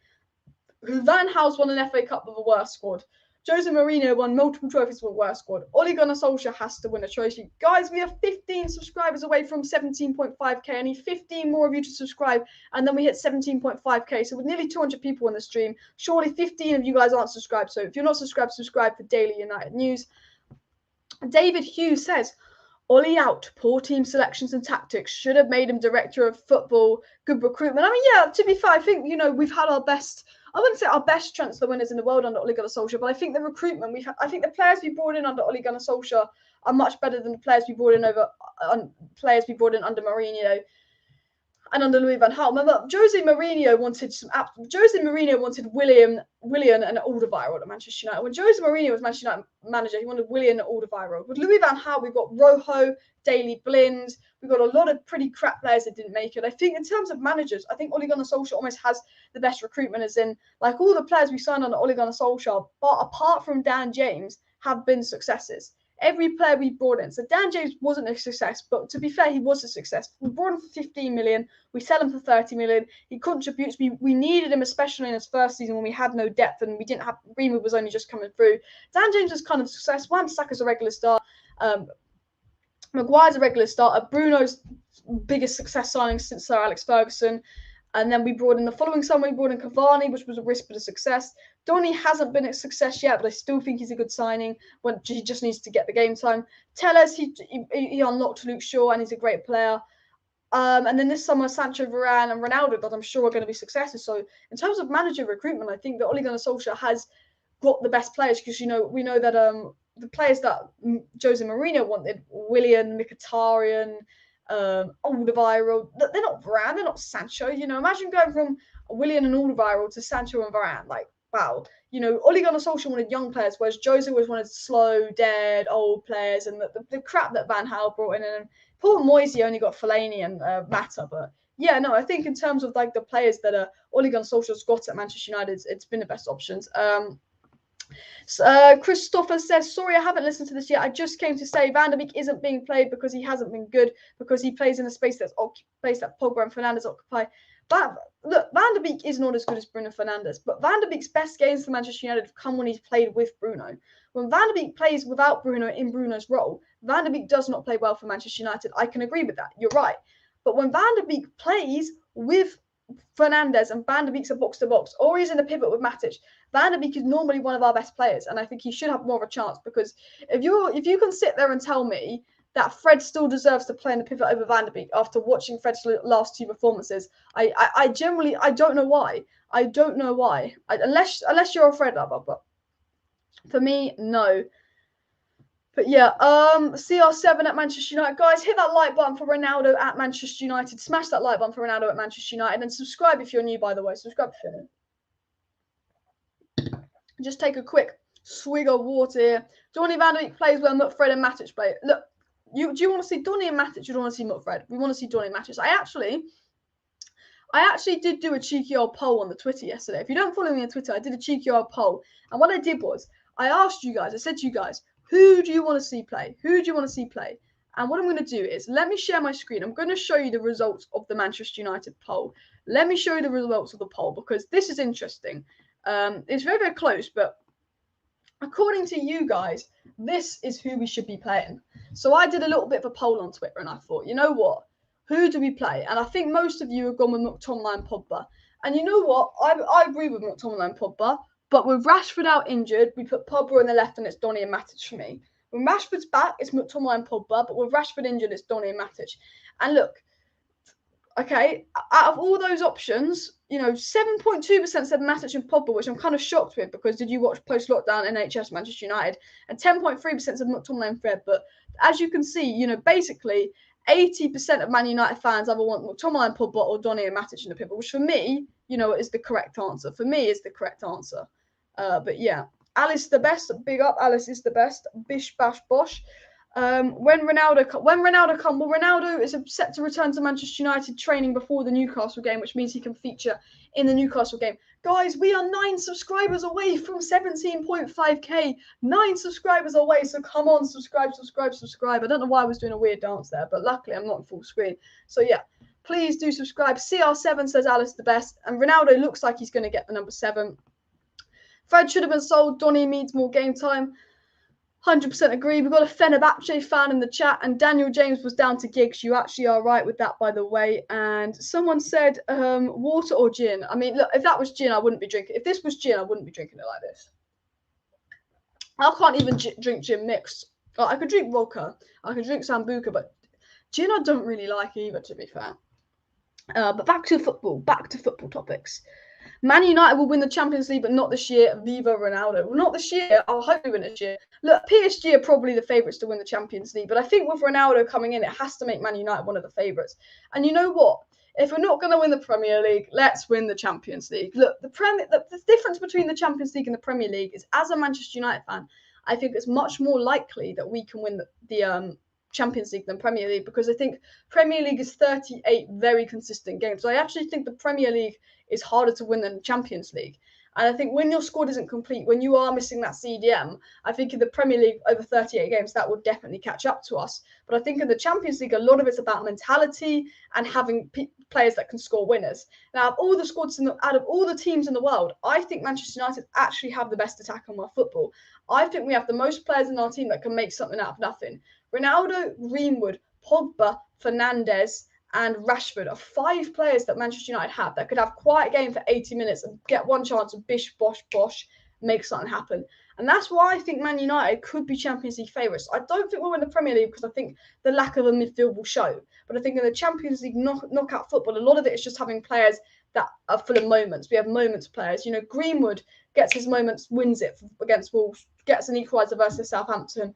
Speaker 1: Van Gaal's won an FA Cup with a worse squad. Jose Mourinho won multiple trophies with a worse squad. Ole Gunnar Solskjaer has to win a trophy. Guys, we are 15 subscribers away from 17.5k. I need 15 more of you to subscribe, and then we hit 17.5k. So with nearly 200 people in the stream, surely 15 of you guys aren't subscribed. So if you're not subscribed, subscribe for daily United news. David Hughes says, Ollie out, poor team selections and tactics, should have made him director of football, good recruitment. I mean, yeah, to be fair, I think, we've had our best, I wouldn't say our best transfer winners in the world under Ole Gunnar Solskjaer, but I think the recruitment, I think the players we brought in under Ole Gunnar Solskjaer are much better than the players we brought in under Mourinho and under Louis van Gaal. Remember, Jose Mourinho wanted Willian and Alderweireld at Manchester United. When Jose Mourinho was Manchester United manager, he wanted Willian and Alderweireld. With Louis van Gaal, we've got Rojo, Daley Blind. We've got a lot of pretty crap players that didn't make it. I think in terms of managers, I think Ole Gunnar Solskjaer almost has the best recruitment, as in, like, all the players we signed under Ole Gunnar Solskjaer, but apart from Dan James, have been successes. Every player we brought in. So Dan James wasn't a success, but to be fair, he was a success. We brought him for 15 million. We sell him for 30 million. He contributes. We needed him, especially in his first season when we had no depth and we didn't have, Greenwood was only just coming through. Dan James was kind of a success. Wan-Bissaka's a regular star. Maguire's a regular starter. Bruno's biggest success signing since Sir Alex Ferguson. And then we brought in the following summer, we brought in Cavani, which was a risk but a success. Donny hasn't been a success yet, but I still think he's a good signing. When he just needs to get the game time. Tellez, he unlocked Luke Shaw, and he's a great player. And then this summer, Sancho, Varane, and Ronaldo, that I'm sure are going to be successes. So in terms of manager recruitment, I think that Ole Gunnar Solskjaer has got the best players because we know that the players that Jose Mourinho wanted, Willian, Mkhitaryan, Alderweireld, they're not Varane, they're not Sancho. Imagine going from Willian and Alderweireld to Sancho and Varane. Like, wow. Ole Gunnar Solskjaer wanted young players, whereas Jose always wanted slow, dead, old players, and the crap that Van Gaal brought in. And Paul Moisey only got Fellaini and Mata, but yeah, no, I think in terms of like the players that Ole Gunnar Solskjaer's got at Manchester United, it's been the best options. Christopher says, sorry, I haven't listened to this yet. I just came to say Van der Beek isn't being played because he hasn't been good, because he plays in a space that Pogba and Fernandes occupy. But look, Van der Beek is not as good as Bruno Fernandes, but Van der Beek's best games for Manchester United have come when he's played with Bruno. When Van der Beek plays without Bruno in Bruno's role, Van der Beek does not play well for Manchester United. I can agree with that. You're right. But when Van der Beek plays with Fernandes and Van der Beek's a box-to-box, or he's in a pivot with Matic, Van der Beek is normally one of our best players, and I think he should have more of a chance, because if you can sit there and tell me that Fred still deserves to play in the pivot over Van der Beek after watching Fred's last two performances, I generally don't know why. I don't know why. Unless you're a Fred lover, but for me, no. But yeah, CR7 at Manchester United. Guys, hit that like button for Ronaldo at Manchester United. Smash that like button for Ronaldo at Manchester United. And subscribe if you're new, by the way. Subscribe if you're new. Just take a quick swig of water here. Donny van de Beek plays where Fred and Matic play. Look, do you want to see Donny and Matic? You don't want to see Fred. We want to see Donny and Matic. I actually did do a cheeky old poll on the Twitter yesterday. If you don't follow me on Twitter, I did a cheeky old poll. And what I did was, I asked you guys, I said to you guys, who do you want to see play? Who do you want to see play? And what I'm going to do is, let me share my screen. I'm going to show you the results of the Manchester United poll. Let me show you the results of the poll, because this is interesting. It's very, very close, but according to you guys, this is who we should be playing. So I did a little bit of a poll on Twitter, and I thought, you know what? Who do we play? And I think most of you have gone with McTominay and Pogba. And you know what? I agree with McTominay and Pogba. But with Rashford out injured, we put Pogba on the left, and it's Donny and Matic for me. When Rashford's back, it's McTominay and Pogba, but with Rashford injured, it's Donny and Matic. And look, okay, out of all those options, 7.2% said Matic and Pogba, which I'm kind of shocked with because did you watch post-lockdown NHS Manchester United? And 10.3% said McTominay and Fred. But as you can see, basically 80% of Man United fans either want McTominay and Pogba or Donny and Matic in the pitbull, which for me, is the correct answer. For me, is the correct answer. But yeah, Alice the best. Big up, Alice is the best. Bish bash bosh. When Ronaldo is set to return to Manchester United training before the Newcastle game, which means he can feature in the Newcastle game. Guys, we are 9 subscribers away from 17.5k. 9 subscribers away, so come on, subscribe. I don't know why I was doing a weird dance there, but luckily I'm not in full screen. So yeah, please do subscribe. CR7 says Alice the best, and Ronaldo looks like he's going to get the number 7. Fred should have been sold. Donny needs more game time. 100% agree. We've got a Fenerbahce fan in the chat, and Daniel James was down to gigs. You actually are right with that, by the way. And someone said water or gin. I mean, look, if that was gin, I wouldn't be drinking. If this was gin, I wouldn't be drinking it like this. I can't even drink gin mixed. I could drink vodka. I could drink Sambuca, but gin I don't really like either, to be fair. But back to football. Back to football topics. Man United will win the Champions League, but not this year. Viva Ronaldo. Well, not this year. I hope we win this year. Look, PSG are probably the favourites to win the Champions League, but I think with Ronaldo coming in, it has to make Man United one of the favourites. And you know what? If we're not going to win the Premier League, let's win the Champions League. Look, the difference between the Champions League and the Premier League is, as a Manchester United fan, I think it's much more likely that we can win the Champions League than Premier League, because I think Premier League is 38 very consistent games. So I actually think the Premier League is harder to win than the Champions League. And I think when your squad isn't complete, when you are missing that CDM, I think in the Premier League over 38 games, that would definitely catch up to us. But I think in the Champions League, a lot of it's about mentality and having players that can score winners. Now, out of all the squads, out of all the teams in the world, I think Manchester United actually have the best attack on our football. I think we have the most players in our team that can make something out of nothing. Ronaldo, Greenwood, Pogba, Fernandes, and Rashford are 5 players that Manchester United have that could have quite a game for 80 minutes and get one chance of bish, bosh, bosh, make something happen. And that's why I think Man United could be Champions League favourites. I don't think we'll win the Premier League because I think the lack of a midfield will show. But I think in the Champions League knockout football, a lot of it is just having players that are full of moments. We have moments players. Greenwood gets his moments, wins it against Wolves, gets an equaliser versus Southampton.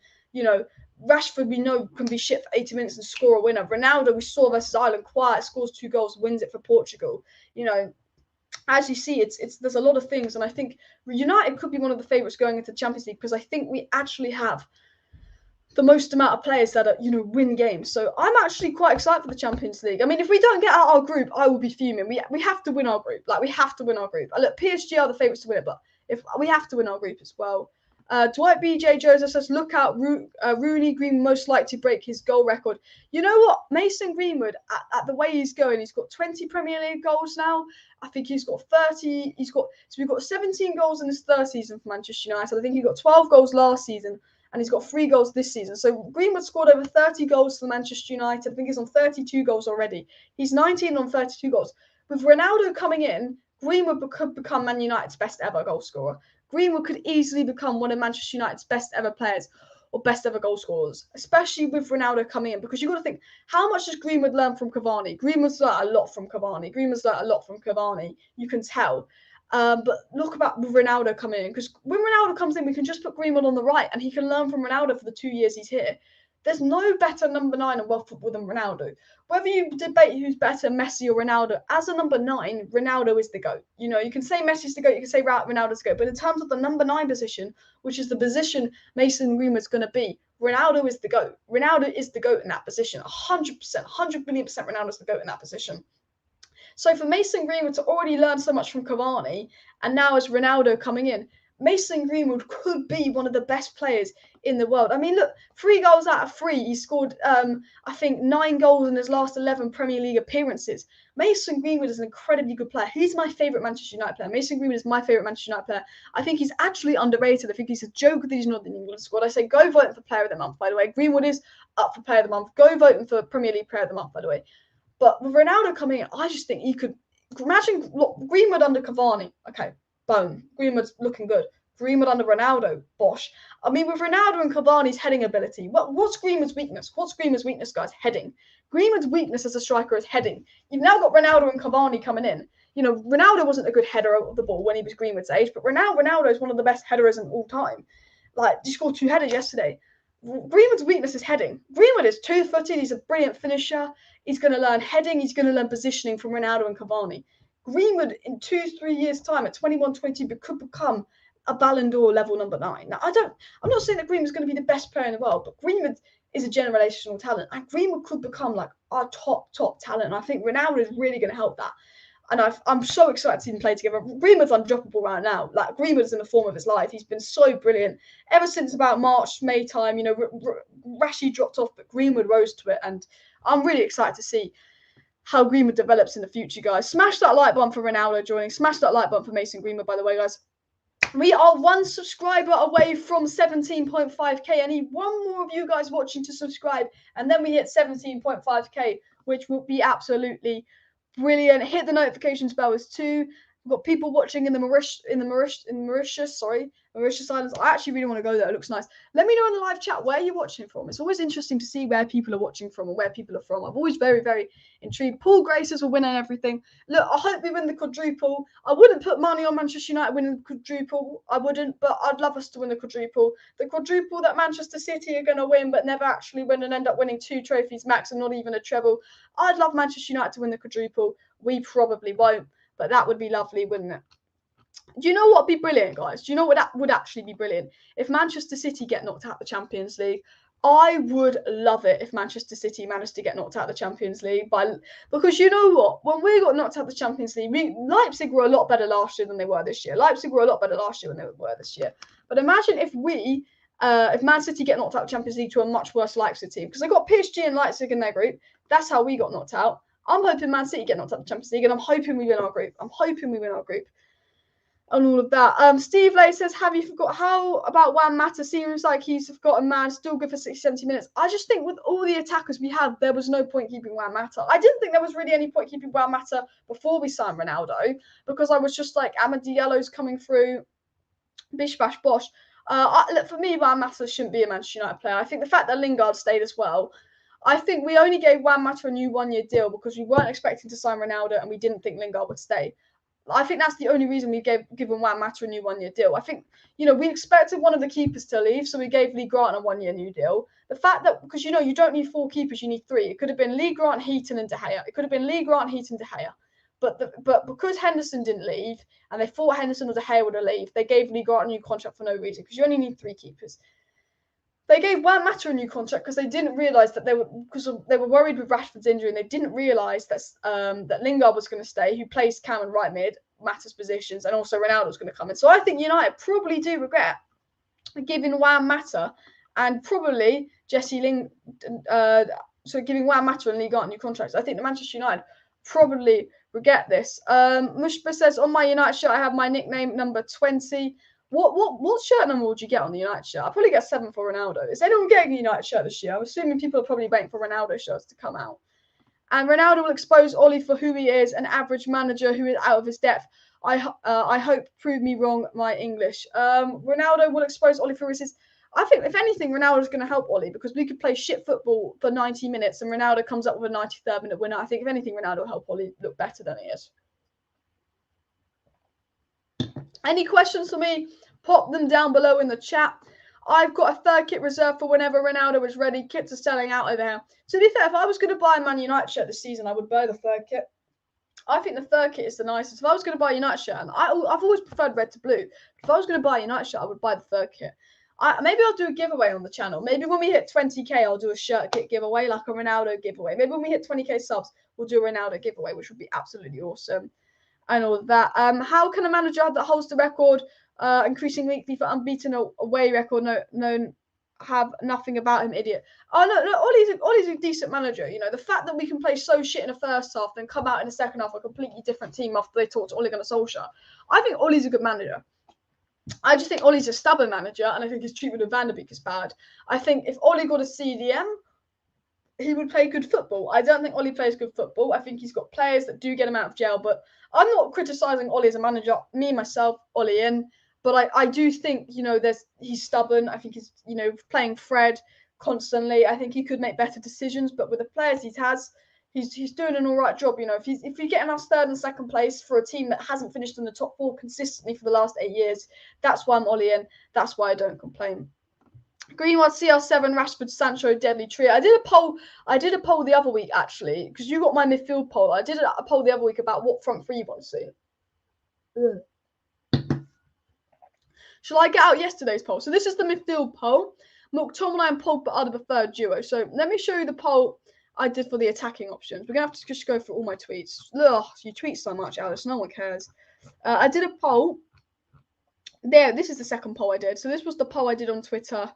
Speaker 1: Rashford, we know, can be shit for 80 minutes and score a winner. Ronaldo, we saw versus Ireland, quiet, scores 2 goals, wins it for Portugal. As you see, there's a lot of things, and I think United could be one of the favourites going into the Champions League because I think we actually have the most amount of players that are, win games. So I'm actually quite excited for the Champions League. I mean, if we don't get out our group, I will be fuming. We have to win our group. We have to win our group. Look, PSG are the favourites to win it, but if we have to win our group as well. Dwight BJ Joseph says, look out, Rooney Green most likely to break his goal record. You know what? Mason Greenwood, at the way he's going, he's got 20 Premier League goals now. I think he's got 30. So we've got 17 goals in his 3rd season for Manchester United. I think he got 12 goals last season, and he's got 3 goals this season. So Greenwood scored over 30 goals for Manchester United. I think he's on 32 goals already. He's 19 on 32 goals. With Ronaldo coming in, Greenwood could become Man United's best ever goal scorer. Greenwood could easily become one of Manchester United's best ever players or best ever goal scorers, especially with Ronaldo coming in, because you've got to think, how much does Greenwood learn from Cavani? Greenwood's learned a lot from Cavani. You can tell. But look about Ronaldo coming in, because when Ronaldo comes in, we can just put Greenwood on the right and he can learn from Ronaldo for the 2 years he's here. There's no better number 9 in world football than Ronaldo. Whether you debate who's better, Messi or Ronaldo, as a number 9, Ronaldo is the GOAT. You can say Messi's the GOAT, you can say Ronaldo's the GOAT, but in terms of the number 9 position, which is the position Mason Greenwood's going to be, Ronaldo is the GOAT. Ronaldo is the GOAT in that position. 100%, 100 million % Ronaldo's the GOAT in that position. So for Mason Greenwood to already learn so much from Cavani, and now as Ronaldo coming in, Mason Greenwood could be one of the best players in the world. I mean, look, 3 goals out of 3. He scored, I think, 9 goals in his last 11 Premier League appearances. Mason Greenwood is an incredibly good player. He's my favourite Manchester United player. Mason Greenwood is my favourite Manchester United player. I think he's actually underrated. I think he's a joke that he's not in the England squad. I say go vote for Player of the Month, by the way. Greenwood is up for Player of the Month. Go vote for Premier League Player of the Month, by the way. But with Ronaldo coming in, I just think he could... Imagine Greenwood under Cavani. Okay, boom. Greenwood's looking good. Greenwood under Ronaldo, bosh. I mean, with Ronaldo and Cavani's heading ability, what's Greenwood's weakness? What's Greenwood's weakness, guys? Heading. Greenwood's weakness as a striker is heading. You've now got Ronaldo and Cavani coming in. You know, Ronaldo wasn't a good header of the ball when he was Greenwood's age, but Ronaldo is one of the best headers in all time. Like, he scored 2 headers yesterday. Greenwood's weakness is heading. Greenwood is 2-footed. He's a brilliant finisher. He's going to learn heading. He's going to learn positioning from Ronaldo and Cavani. Greenwood, in 2-3 years' time, at 21, 22, could become a Ballon d'Or level number 9. Now, I'm not saying that Greenwood's going to be the best player in the world, but Greenwood is a generational talent, and Greenwood could become like our top talent. And I think Ronaldo is really going to help that. And I'm so excited to see them play together. Greenwood's undroppable right now. Like, Greenwood's in the form of his life. He's been so brilliant ever since about March, May time. You know, Rashi dropped off, but Greenwood rose to it, and I'm really excited to see how Greenwood develops in the future, guys. Smash that like button for Ronaldo joining. Smash that like button for Mason Greenwood, by the way, guys. We are 1 subscriber away from 17.5k. I need one more of you guys watching to subscribe, and then we hit 17.5k, which will be absolutely brilliant. Hit the notifications bell as too. We've got people watching in the Mauritius Islands. I actually really want to go there. It looks nice. Let me know in the live chat where you're watching from. It's always interesting to see where people are watching from and where people are from. I'm always very, very intrigued. Paul Graces will win and everything. Look, I hope we win the quadruple. I wouldn't put money on Manchester United winning the quadruple. I wouldn't, but I'd love us to win the quadruple. The quadruple that Manchester City are going to win, but never actually win and end up winning 2 trophies max and not even a treble. I'd love Manchester United to win the quadruple. We probably won't, but that would be lovely, wouldn't it? Do you know what would be brilliant, guys? Do you know what that would actually be brilliant? If Manchester City get knocked out of the Champions League, I would love it if Manchester City managed to get knocked out of the Champions League. Because you know what? When we got knocked out of the Champions League, Leipzig were a lot better last year than they were this year. Leipzig were a lot better last year than they were this year. But imagine if Man City get knocked out of the Champions League to a much worse Leipzig team. Because they got PSG and Leipzig in their group. That's how we got knocked out. I'm hoping Man City get knocked out of the Champions League, and I'm hoping we win our group. And all of that. Steve Lay says, have you forgot how about Juan Mata? Seems like he's forgotten, man. Still good for 60, 70 minutes. I just think with all the attackers we have, there was no point keeping Juan Mata. I didn't think there was really any point keeping Juan Mata before we signed Ronaldo, because I was just like, Amad Diallo's coming through, bish bash bosh. Look, for me, Juan Mata shouldn't be a Manchester United player. I think the fact that Lingard stayed as well, I think we only gave Juan Mata a new 1-year deal because we weren't expecting to sign Ronaldo and we didn't think Lingard would stay. I think that's the only reason we given Juan Mata a new 1-year deal. I think, you know, we expected one of the keepers to leave, so we gave Lee Grant a 1-year new deal. The fact that, because, you know, you don't need 4 keepers, you need 3. It could have been Lee Grant, Heaton, and De Gea. It could have been Lee Grant, Heaton, De Gea. But because Henderson didn't leave, and they thought Henderson or De Gea would have left, they gave Lee Grant a new contract for no reason, because you only need 3 keepers. They gave Juan Mata a new contract because they didn't realise that they were worried with Rashford's injury, and they didn't realise that that Lingard was going to stay, who plays Cam and right mid, Mata's positions, and also Ronaldo's going to come in. So I think United probably do regret giving Juan Mata and probably giving Juan Mata and Lee Grant new contracts. I think the Manchester United probably regret this. Mushba says, on my United shirt I have my nickname number 20. What shirt number would you get on the United shirt? I'll probably get 7 for Ronaldo. Is anyone getting a United shirt this year? I'm assuming people are probably waiting for Ronaldo shirts to come out. And Ronaldo will expose Ole for who he is, an average manager who is out of his depth. I hope, prove me wrong, my English. Ronaldo will expose Ole for his. I think, if anything, Ronaldo's going to help Ole, because we could play shit football for 90 minutes and Ronaldo comes up with a 93rd minute winner. I think, if anything, Ronaldo will help Ole look better than he is. Any questions for me? Pop them down below in the chat. I've got a 3rd kit reserved for whenever Ronaldo is ready. Kits are selling out over here. To be fair, if I was going to buy a Man United shirt this season, I would buy the 3rd kit. I think the 3rd kit is the nicest. If I was going to buy a United shirt, and I've always preferred red to blue. If I was going to buy a United shirt, I would buy the 3rd kit. Maybe I'll do a giveaway on the channel. Maybe when we hit 20k, I'll do a shirt kit giveaway, like a Ronaldo giveaway. Maybe when we hit 20k subs, we'll do a Ronaldo giveaway, which would be absolutely awesome. And all of that. How can a manager that holds the record, increasing weekly for unbeaten away record, have nothing about him, idiot? Oh no, Ole's a decent manager. You know, the fact that we can play so shit in the first half, then come out in the second half a completely different team after they talked to Ole Gunnar Solskjaer. I think Ole's a good manager. I just think Ole's a stubborn manager, and I think his treatment of Van der Beek is bad. I think if Ole got a CDM, he would play good football. I don't think Ole plays good football. I think he's got players that do get him out of jail, but I'm not criticising Ole as a manager. Me, myself, Ole in. But I do think, you know, he's stubborn. I think he's, you know, playing Fred constantly. I think he could make better decisions, but with the players he has, he's doing an all right job. You know, if you're getting us third and second place for a team that hasn't finished in the top 4 consistently for the last 8 years, that's why I'm OLEing. That's why I don't complain. Greenwood, CR7, Rashford, Sancho, deadly trio. I did a poll the other week, actually, because you got my midfield poll. I did a poll the other week about what front three you want to see. Ugh. Shall I get out yesterday's poll? So this is the midfield poll. McTominay and Pogba are the preferred duo. So let me show you the poll I did for the attacking options. We're going to have to just go through all my tweets. Ugh, you tweet so much, Alice. No one cares. I did a poll. There, this is the second poll I did. So this was the poll I did on Twitter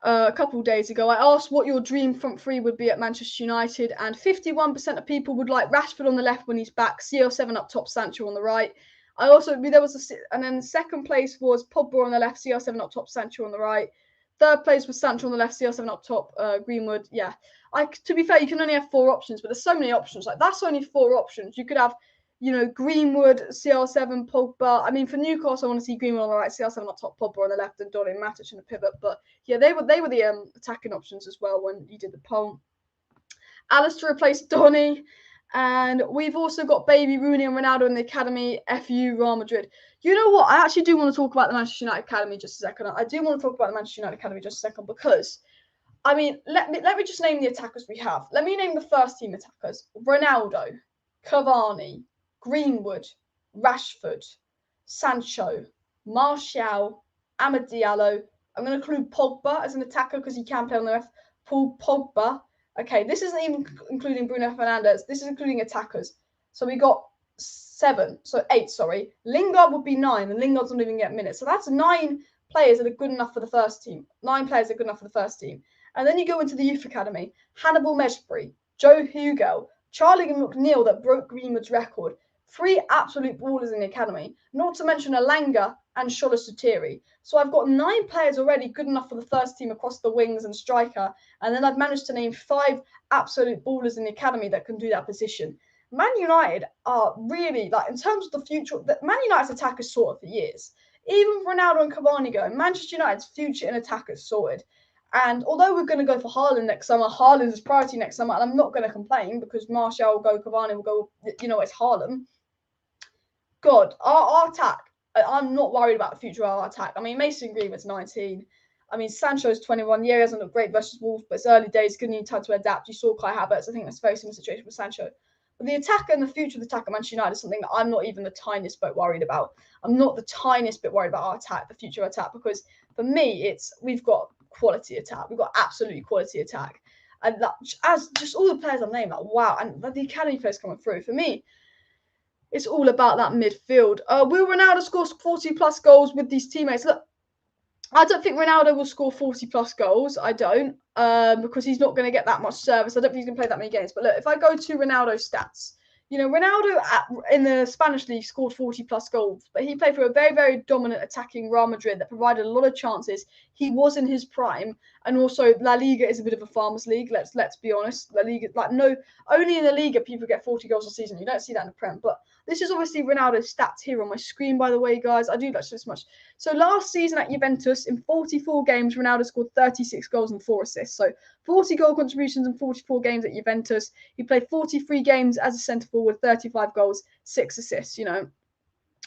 Speaker 1: a couple of days ago. I asked what your dream front three would be at Manchester United, and 51% of people would like Rashford on the left when he's back, CR7 up top, Sancho on the right. And then second place was Pogba on the left, CR7 up top, Sancho on the right. Third place was Sancho on the left, CR7 up top, Greenwood. Yeah, to be fair, you can only have 4 options, but there's so many options. Like, that's only 4 options. You could have, you know, Greenwood, CR7, Pogba. I mean, for Newcastle, I want to see Greenwood on the right, CR7 up top, Pogba on the left, and Donny and Matic in the pivot. But yeah, they were the attacking options as well when you did the poll. Alice to replace Donny. And we've also got baby Rooney and Ronaldo in the academy. FU Real Madrid. You know what? I actually do want to talk about the Manchester United academy just a second. I do want to talk about the Manchester United academy just a second because, I mean, let me just name the attackers we have. Let me name the first team attackers: Ronaldo, Cavani, Greenwood, Rashford, Sancho, Martial, Amad Diallo. I'm going to include Pogba as an attacker because he can play on the left. Paul Pogba. Okay, this isn't even including Bruno Fernandes. This is including attackers. So we got 8, sorry. Lingard would be 9, and Lingard's not even getting minutes. So that's 9 players that are good enough for the first team. 9 players that are good enough for the first team. And then you go into the youth academy. Hannibal Mejbri, Joe Hugo, Charlie McNeil that broke Greenwood's record. 3 absolute ballers in the academy. Not to mention Alanga and Shola Sutiri. So I've got 9 players already good enough for the first team across the wings and striker. And then I've managed to name 5 absolute ballers in the academy that can do that position. Man United are really, like, in terms of the future, Man United's attack is sorted for years. Even Ronaldo and Cavani go, Manchester United's future in attack is sorted. And although we're going to go for Haaland next summer, Haaland is priority next summer, and I'm not going to complain because Martial will go, Cavani will go, you know, it's Haaland. God, our attack, I'm not worried about the future of our attack. I mean, Mason Greenwood's 19. I mean, Sancho's 21. Yeah, he hasn't looked great versus Wolves, but it's early days. Going to need time to adapt. You saw Kai Havertz. I think that's a very similar situation with Sancho. But the attack and the future of the attack at Manchester United is something that I'm not even the tiniest bit worried about. I'm not the tiniest bit worried about our attack, the future of attack, because for me, we've got quality attack. We've got absolutely quality attack. And that, as just all the players I've named, like, wow. And the academy players coming through. For me, it's all about that midfield. Will Ronaldo score 40-plus goals with these teammates? Look, I don't think Ronaldo will score 40-plus goals. I don't, because he's not going to get that much service. I don't think he's going to play that many games. But look, if I go to Ronaldo's stats, you know, Ronaldo in the Spanish league scored 40-plus goals, but he played for a very, very dominant attacking Real Madrid that provided a lot of chances. He was in his prime, and also La Liga is a bit of a farmers' league. Let's be honest. La Liga, only in the Liga people get 40 goals a season. You don't see that in the Prem. But this is obviously Ronaldo's stats here on my screen, by the way, guys. I do like this much. So last season at Juventus, in 44 games, Ronaldo scored 36 goals and 4 assists. So 40 goal contributions in 44 games at Juventus. He played 43 games as a centre forward, 35 goals, 6 assists, you know.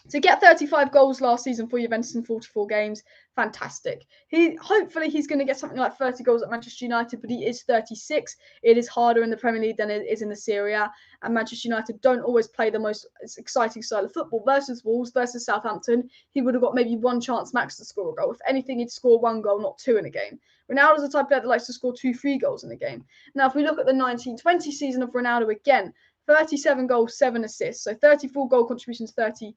Speaker 1: To get 35 goals last season for Juventus in 44 games, fantastic. Hopefully he's going to get something like 30 goals at Manchester United, but he is 36. It is harder in the Premier League than it is in the Serie A, and Manchester United don't always play the most exciting style of football. Versus Wolves, versus Southampton, he would have got maybe 1 chance max to score a goal. If anything, he'd score 1 goal, not 2 in a game. Ronaldo's the type of player that likes to score 2-3 goals in a game. Now, if we look at the 19-20 season of Ronaldo again, 37 goals, 7 assists. So 34 goal contributions, 44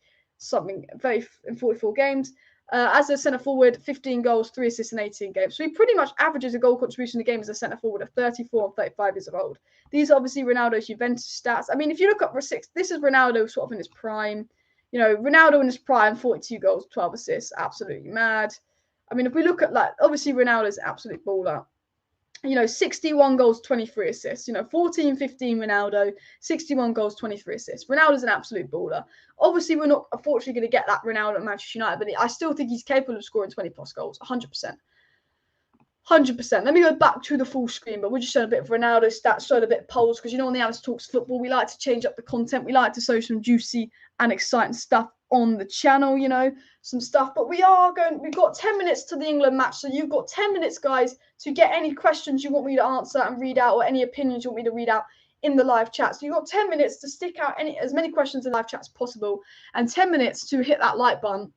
Speaker 1: games. As a centre forward, 15 goals, 3 assists in 18 games. So he pretty much averages a goal contribution a game as a centre forward at 34 and 35 years old. These are obviously Ronaldo's Juventus stats. I mean, if you look up this is Ronaldo sort of in his prime. You know, Ronaldo in his prime, 42 goals, 12 assists, absolutely mad. I mean, if we look at, like, obviously Ronaldo's an absolute baller. you know, 61 goals, 23 assists. You know, 14, 15 Ronaldo, 61 goals, 23 assists. Ronaldo's an absolute baller. Obviously, we're not, unfortunately, going to get that Ronaldo at Manchester United, but I still think he's capable of scoring 20-plus goals, 100%. 100%. Let me go back to the full screen, but we're just showing a bit of Ronaldo stats, showing a bit of polls, because, you know, on the Alice Talks Football, we like to change up the content. We like to show some juicy and exciting stuff on the channel, you know, some stuff. But we've got 10 minutes to the England match, so you've got 10 minutes, guys, to get any questions you want me to answer and read out, or any opinions you want me to read out in the live chat. So you've got 10 minutes to stick out as many questions in live chat as possible, and 10 minutes to hit that like button.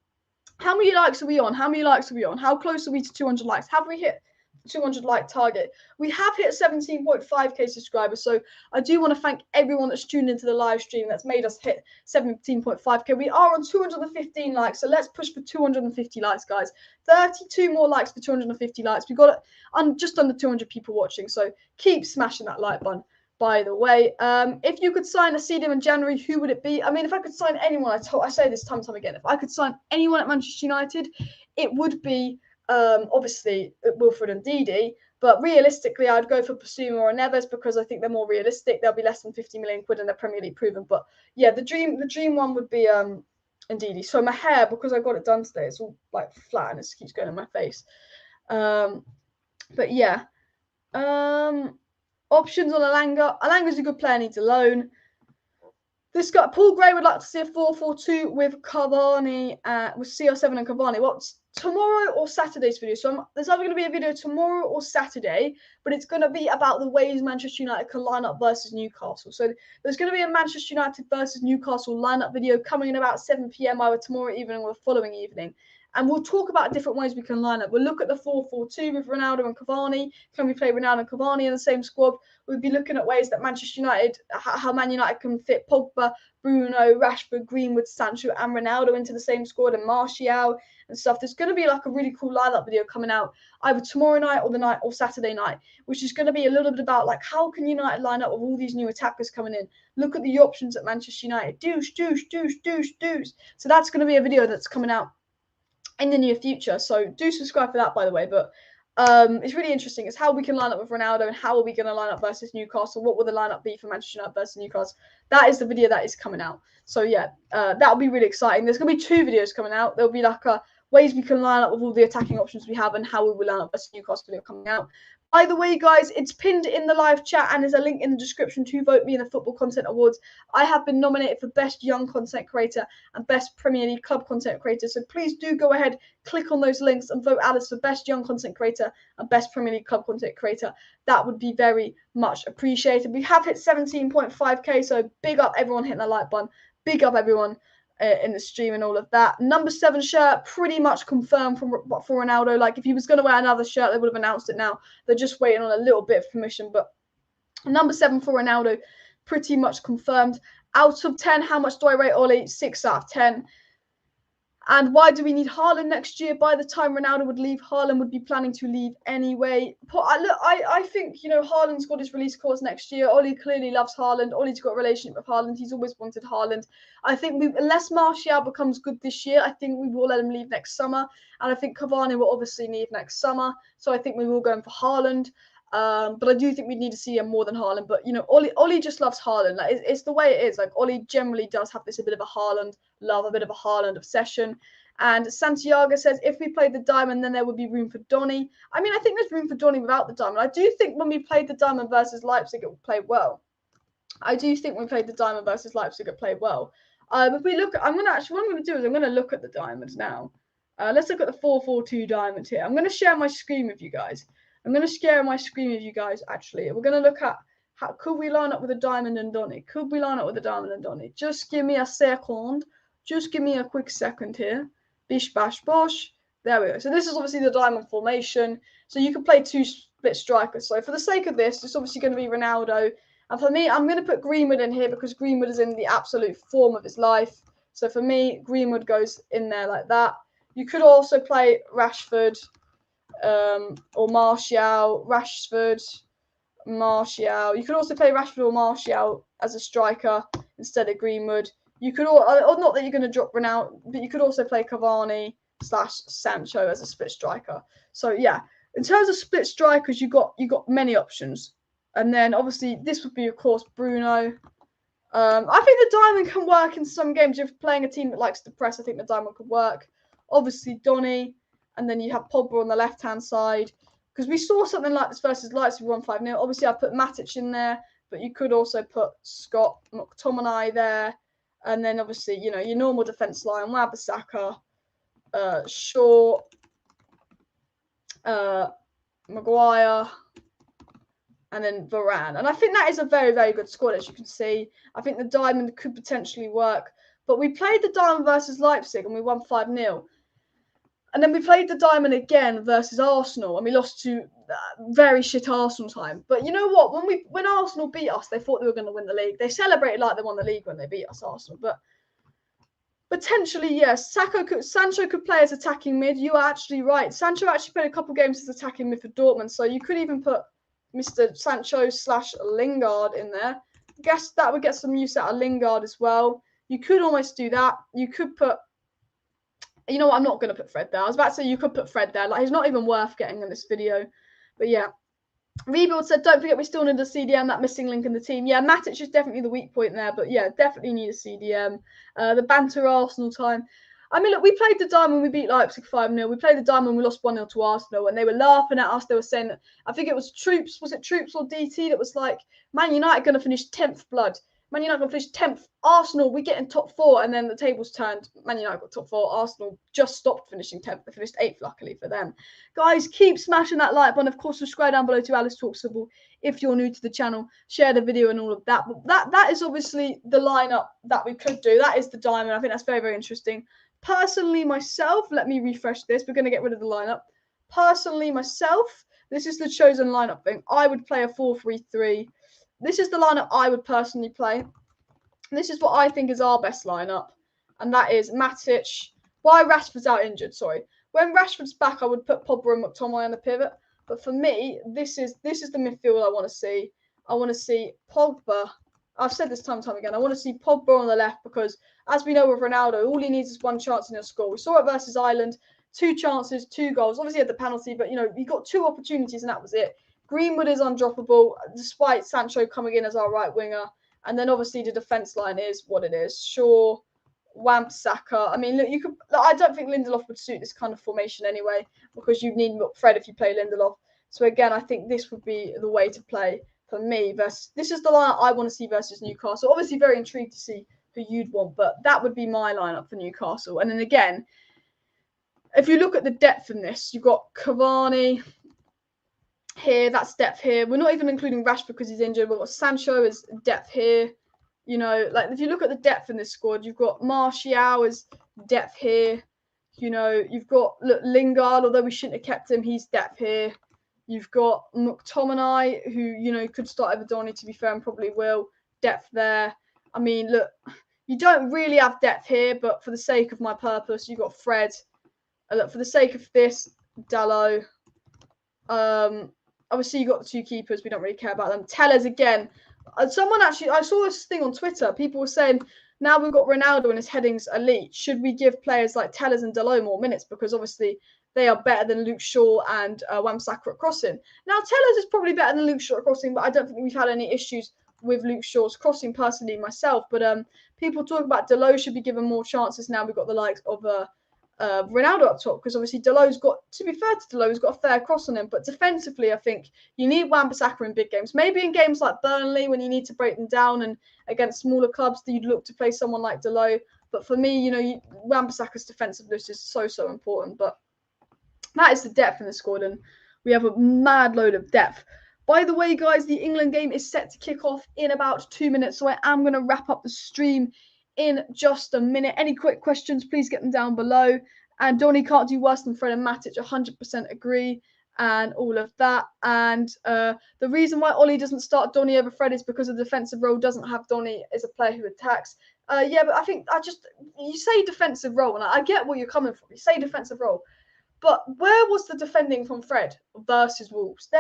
Speaker 1: How many likes are we on? How many likes are we on? How close are we to 200 likes? Have we hit 200 like target? We have hit 17.5k subscribers, so I do want to thank everyone that's tuned into the live stream that's made us hit 17.5k. We are on 215 likes, so let's push for 250 likes, guys. 32 more likes for 250 likes. We've got just under 200 people watching, so keep smashing that like button. By the way, if you could sign a CDM in January, who would it be? I mean, if I could sign anyone, I say this time and time again, if I could sign anyone at Manchester United, it would be obviously Wilfred Ndidi, but realistically I'd go for BISSOUMA or Neves, because I think they're more realistic. They'll be less than 50 million quid and they're Premier League proven. But yeah, the dream one would be Ndidi. So my hair, because I got it done today, it's all like flat and it keeps going in my face. But yeah, options on Alanga. Alanga's a good player, needs a loan. This guy, Paul Gray, would like to see a 4-4-2 with Cavani, with CR7 and Cavani. What's tomorrow or Saturday's video? So there's either going to be a video tomorrow or Saturday, but it's going to be about the ways Manchester United can line up versus Newcastle. So there's going to be a Manchester United versus Newcastle lineup video coming in about 7 p.m. either tomorrow evening or the following evening. And we'll talk about different ways we can line up. We'll look at the 4-4-2 with Ronaldo and Cavani. Can we play Ronaldo and Cavani in the same squad? We'll be looking at ways that Manchester United, how Man United can fit Pogba, Bruno, Rashford, Greenwood, Sancho and Ronaldo into the same squad, and Martial and stuff. There's going to be like a really cool lineup video coming out either tomorrow night or Saturday night, which is going to be a little bit about like how can United line up with all these new attackers coming in. Look at the options at Manchester United. Deuce. So that's going to be a video that's coming out in the near future. So do subscribe for that, by the way. But it's really interesting. It's how we can line up with Ronaldo and how are we going to line up versus Newcastle. What will the lineup be for Manchester United versus Newcastle? That is the video that is coming out. So yeah, that'll be really exciting. There's going to be 2 videos coming out. There'll be like ways we can line up with all the attacking options we have and how we will line up versus Newcastle video coming out. By the way, guys, it's pinned in the live chat and there's a link in the description to vote me in the Football Content Awards. I have been nominated for Best Young Content Creator and Best Premier League Club Content Creator. So please do go ahead, click on those links and vote Alice for Best Young Content Creator and Best Premier League Club Content Creator. That would be very much appreciated. We have hit 17.5k, so big up everyone hitting the like button. Big up everyone in the stream and all of that. Number 7 shirt pretty much confirmed for Ronaldo. Like if he was going to wear another shirt, they would have announced it now. They're just waiting on a little bit of permission. But number 7 for Ronaldo pretty much confirmed. Out of 10, how much do I rate Ole? 6 out of 10. And why do we need Haaland next year? By the time Ronaldo would leave, Haaland would be planning to leave anyway. I think, you know, Haaland's got his release clause next year. Ole clearly loves Haaland. Ole's got a relationship with Haaland. He's always wanted Haaland. I think unless Martial becomes good this year, I think we will let him leave next summer. And I think Cavani will obviously leave next summer. So I think we will go in for Haaland. But I do think we need to see him more than Haaland. But, you know, Ole just loves Haaland. Like, it's the way it is. Like, Ole generally does have this a bit of a Haaland love, a bit of a Haaland obsession. And Santiago says, if we played the diamond, then there would be room for Donny. I mean, I think there's room for Donny without the diamond. I do think when we played the diamond versus Leipzig, it played well. I do think when we played the diamond versus Leipzig, it played well. If we look at, what I'm going to do is I'm going to look at the diamonds now. Let's look at the 4-4-2 diamond here. I'm going to share my screen with you guys. Actually. We're going to look at how could we line up with a diamond and Donny. Just give me a second. Just give me a quick second here. Bish, bash, bosh. There we go. So this is obviously the diamond formation. So you can play 2 split strikers. So for the sake of this, it's obviously going to be Ronaldo. And for me, I'm going to put Greenwood in here because Greenwood is in the absolute form of his life. So for me, Greenwood goes in there like that. You could also play Rashford or Martial. You could also play Rashford or Martial as a striker instead of Greenwood. You could or not that you're going to drop Ronaldo, but you could also play Cavani / Sancho as a split striker. So yeah, In terms of split strikers, you got many options. And then obviously this would be, of course, Bruno. I think the diamond can work in some games. If you're playing a team that likes to press, I think the diamond could work. Obviously Donny, and then you have Pogba on the left-hand side. Because we saw something like this versus Leipzig, we won 5-0. Obviously I put Matic in there, but you could also put Scott McTominay there. And then obviously, you know, your normal defence line, Wan-Bissaka, Shaw, Maguire, and then Varane. And I think that is a very, very good squad, as you can see. I think the diamond could potentially work. But we played the diamond versus Leipzig and we won 5-0. And then we played the diamond again versus Arsenal and we lost to very shit Arsenal time. But you know what? When Arsenal beat us, they thought they were going to win the league. They celebrated like they won the league when they beat us, Arsenal. But potentially, yes, Sancho could play as attacking mid. You are actually right. Sancho actually played a couple games as attacking mid for Dortmund. So you could even put Mr. Sancho / Lingard in there. I guess that would get some use out of Lingard as well. You could almost do that. You could put, you know what, I'm not going to put Fred there. I was about to say you could put Fred there. Like, he's not even worth getting in this video. But yeah. Rebuild said, don't forget we still need a CDM, that missing link in the team. Yeah, Matic is definitely the weak point there. But yeah, definitely need a CDM. The banter Arsenal time. I mean, look, we played the diamond, we beat Leipzig 5-0. We played the diamond, we lost 1-0 to Arsenal. And they were laughing at us. They were saying, that, I think it was Troops. Was it Troops or DT that was like, Man United going to finish 10th blood. Man United going to finish 10th. Arsenal, we get in top 4. And then the tables turned. Man United got top 4. Arsenal just stopped finishing 10th. They finished 8th, luckily for them. Guys, keep smashing that like button. Of course, subscribe down below to Alice Talks Football if you're new to the channel. Share the video and all of that. But that is obviously the lineup that we could do. That is the diamond. I think that's very, very interesting. Personally, myself, let me refresh this. We're going to get rid of the lineup. Personally, myself, this is the chosen lineup thing. I would play a 4-3-3. This is the lineup I would personally play. This is what I think is our best lineup. And that is Matic. Why Rashford's out injured, sorry. When Rashford's back, I would put Pogba and McTominay on the pivot. But for me, this is the midfield I want to see. I want to see Pogba. I've said this time and time again. I want to see Pogba on the left because, as we know with Ronaldo, all he needs is one chance and he'll score. We saw it versus Ireland. 2 chances, 2 goals. Obviously, he had the penalty, but, you know, he got 2 opportunities and that was it. Greenwood is undroppable, despite Sancho coming in as our right winger. And then, obviously, the defence line is what it is. Shaw, Wan-Bissaka. I mean, look, I don't think Lindelof would suit this kind of formation anyway because you need Fred if you play Lindelof. So, again, I think this would be the way to play for me. This is the lineup I want to see versus Newcastle. Obviously, very intrigued to see who you'd want, but that would be my lineup for Newcastle. And then, again, if you look at the depth in this, you've got Cavani here, that's depth here. We're not even including Rashford because he's injured. We've got Sancho as depth here. You know, like if you look at the depth in this squad, you've got Martial as depth here. You know, you've got Lingard, although we shouldn't have kept him, he's depth here. You've got McTominay, who, you know, could start over Donny, to be fair, and probably will. Depth there. I mean, look, you don't really have depth here, but for the sake of my purpose, you've got Fred. Look, for the sake of this, Dalot. Obviously, you got the 2 keepers. We don't really care about them. Tellers again. Someone actually, I saw this thing on Twitter. People were saying, now we've got Ronaldo and his headings elite. Should we give players like Tellers and Dalot more minutes? Because obviously, they are better than Luke Shaw and Wan-Bissaka at crossing. Now, Tellers is probably better than Luke Shaw at crossing, but I don't think we've had any issues with Luke Shaw's crossing personally myself. But people talk about Dalot should be given more chances now. We've got the likes of Ronaldo up top because obviously Dalot's got, to be fair to Dalot, he's got a fair cross on him. But defensively, I think you need Wan-Bissaka in big games. Maybe in games like Burnley when you need to break them down and against smaller clubs, that you'd look to play someone like Dalot. But for me, you know, Wan-Bissaka's defensiveness is so important. But that is the depth in the squad, and we have a mad load of depth. By the way, guys, the England game is set to kick off in about 2 minutes, so I am going to wrap up the stream in just a minute. Any quick questions, please get them down below. And Donny can't do worse than Fred and Matic, 100% agree, and all of that. And the reason why OLE doesn't start Donny over Fred is because the defensive role doesn't have Donny as a player who attacks. Yeah, but I think you say defensive role, and I get where you're coming from. You say defensive role. But where was the defending from Fred versus Wolves? They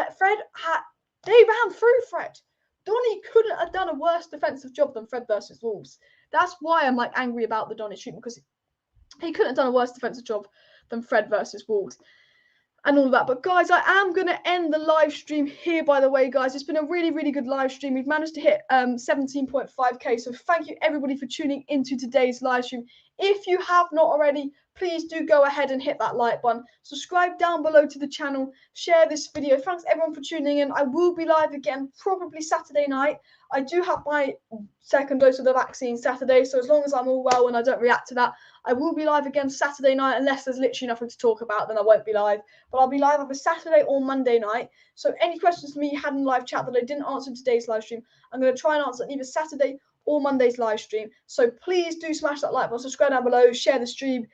Speaker 1: ran through Fred. Donny couldn't have done a worse defensive job than Fred versus Wolves. That's why I'm like angry about the Donny treatment, because he couldn't have done a worse defensive job than Fred versus Wolves. and all of that. But guys, I am going to end the live stream here, by the way, guys. It's been a really, really good live stream. We've managed to hit 17.5k. So thank you, everybody, for tuning into today's live stream. If you have not already, please do go ahead and hit that like button. Subscribe down below to the channel. Share this video. Thanks, everyone, for tuning in. I will be live again, probably Saturday night. I do have my second dose of the vaccine Saturday, so as long as I'm all well and I don't react to that, I will be live again Saturday night, unless there's literally nothing to talk about, then I won't be live. But I'll be live either Saturday or Monday night. So any questions for me you had in live chat that I didn't answer in today's live stream, I'm going to try and answer either Saturday or Monday's live stream. So please do smash that like button, subscribe down below, share the stream,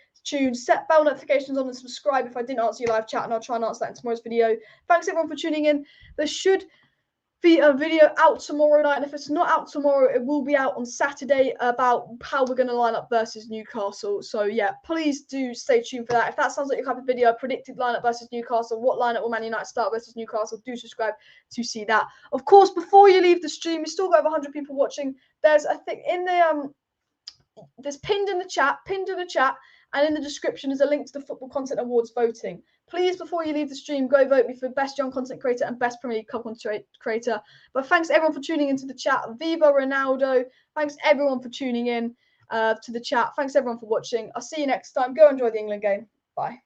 Speaker 1: set bell notifications on and subscribe if I didn't answer your live chat, and I'll try and answer that in tomorrow's video. Thanks everyone for tuning in. There should be a video out tomorrow night, and if it's not out tomorrow, it will be out on Saturday about how we're going to line up versus Newcastle. So yeah, please do stay tuned for that. If that sounds like your type of video, a predicted lineup versus Newcastle, what lineup will Man United start versus Newcastle, do subscribe to see that. Of course, before you leave the stream, we still got over 100 people watching. There's a thing in the there's pinned in the chat, and in the description is a link to the Football Content Awards voting. Please, before you leave the stream, go vote me for Best Young Content Creator and Best Premier League Content Creator. But thanks everyone for tuning into the chat. Viva Ronaldo. Thanks everyone for tuning in to the chat. Thanks everyone for watching. I'll see you next time. Go enjoy the England game. Bye.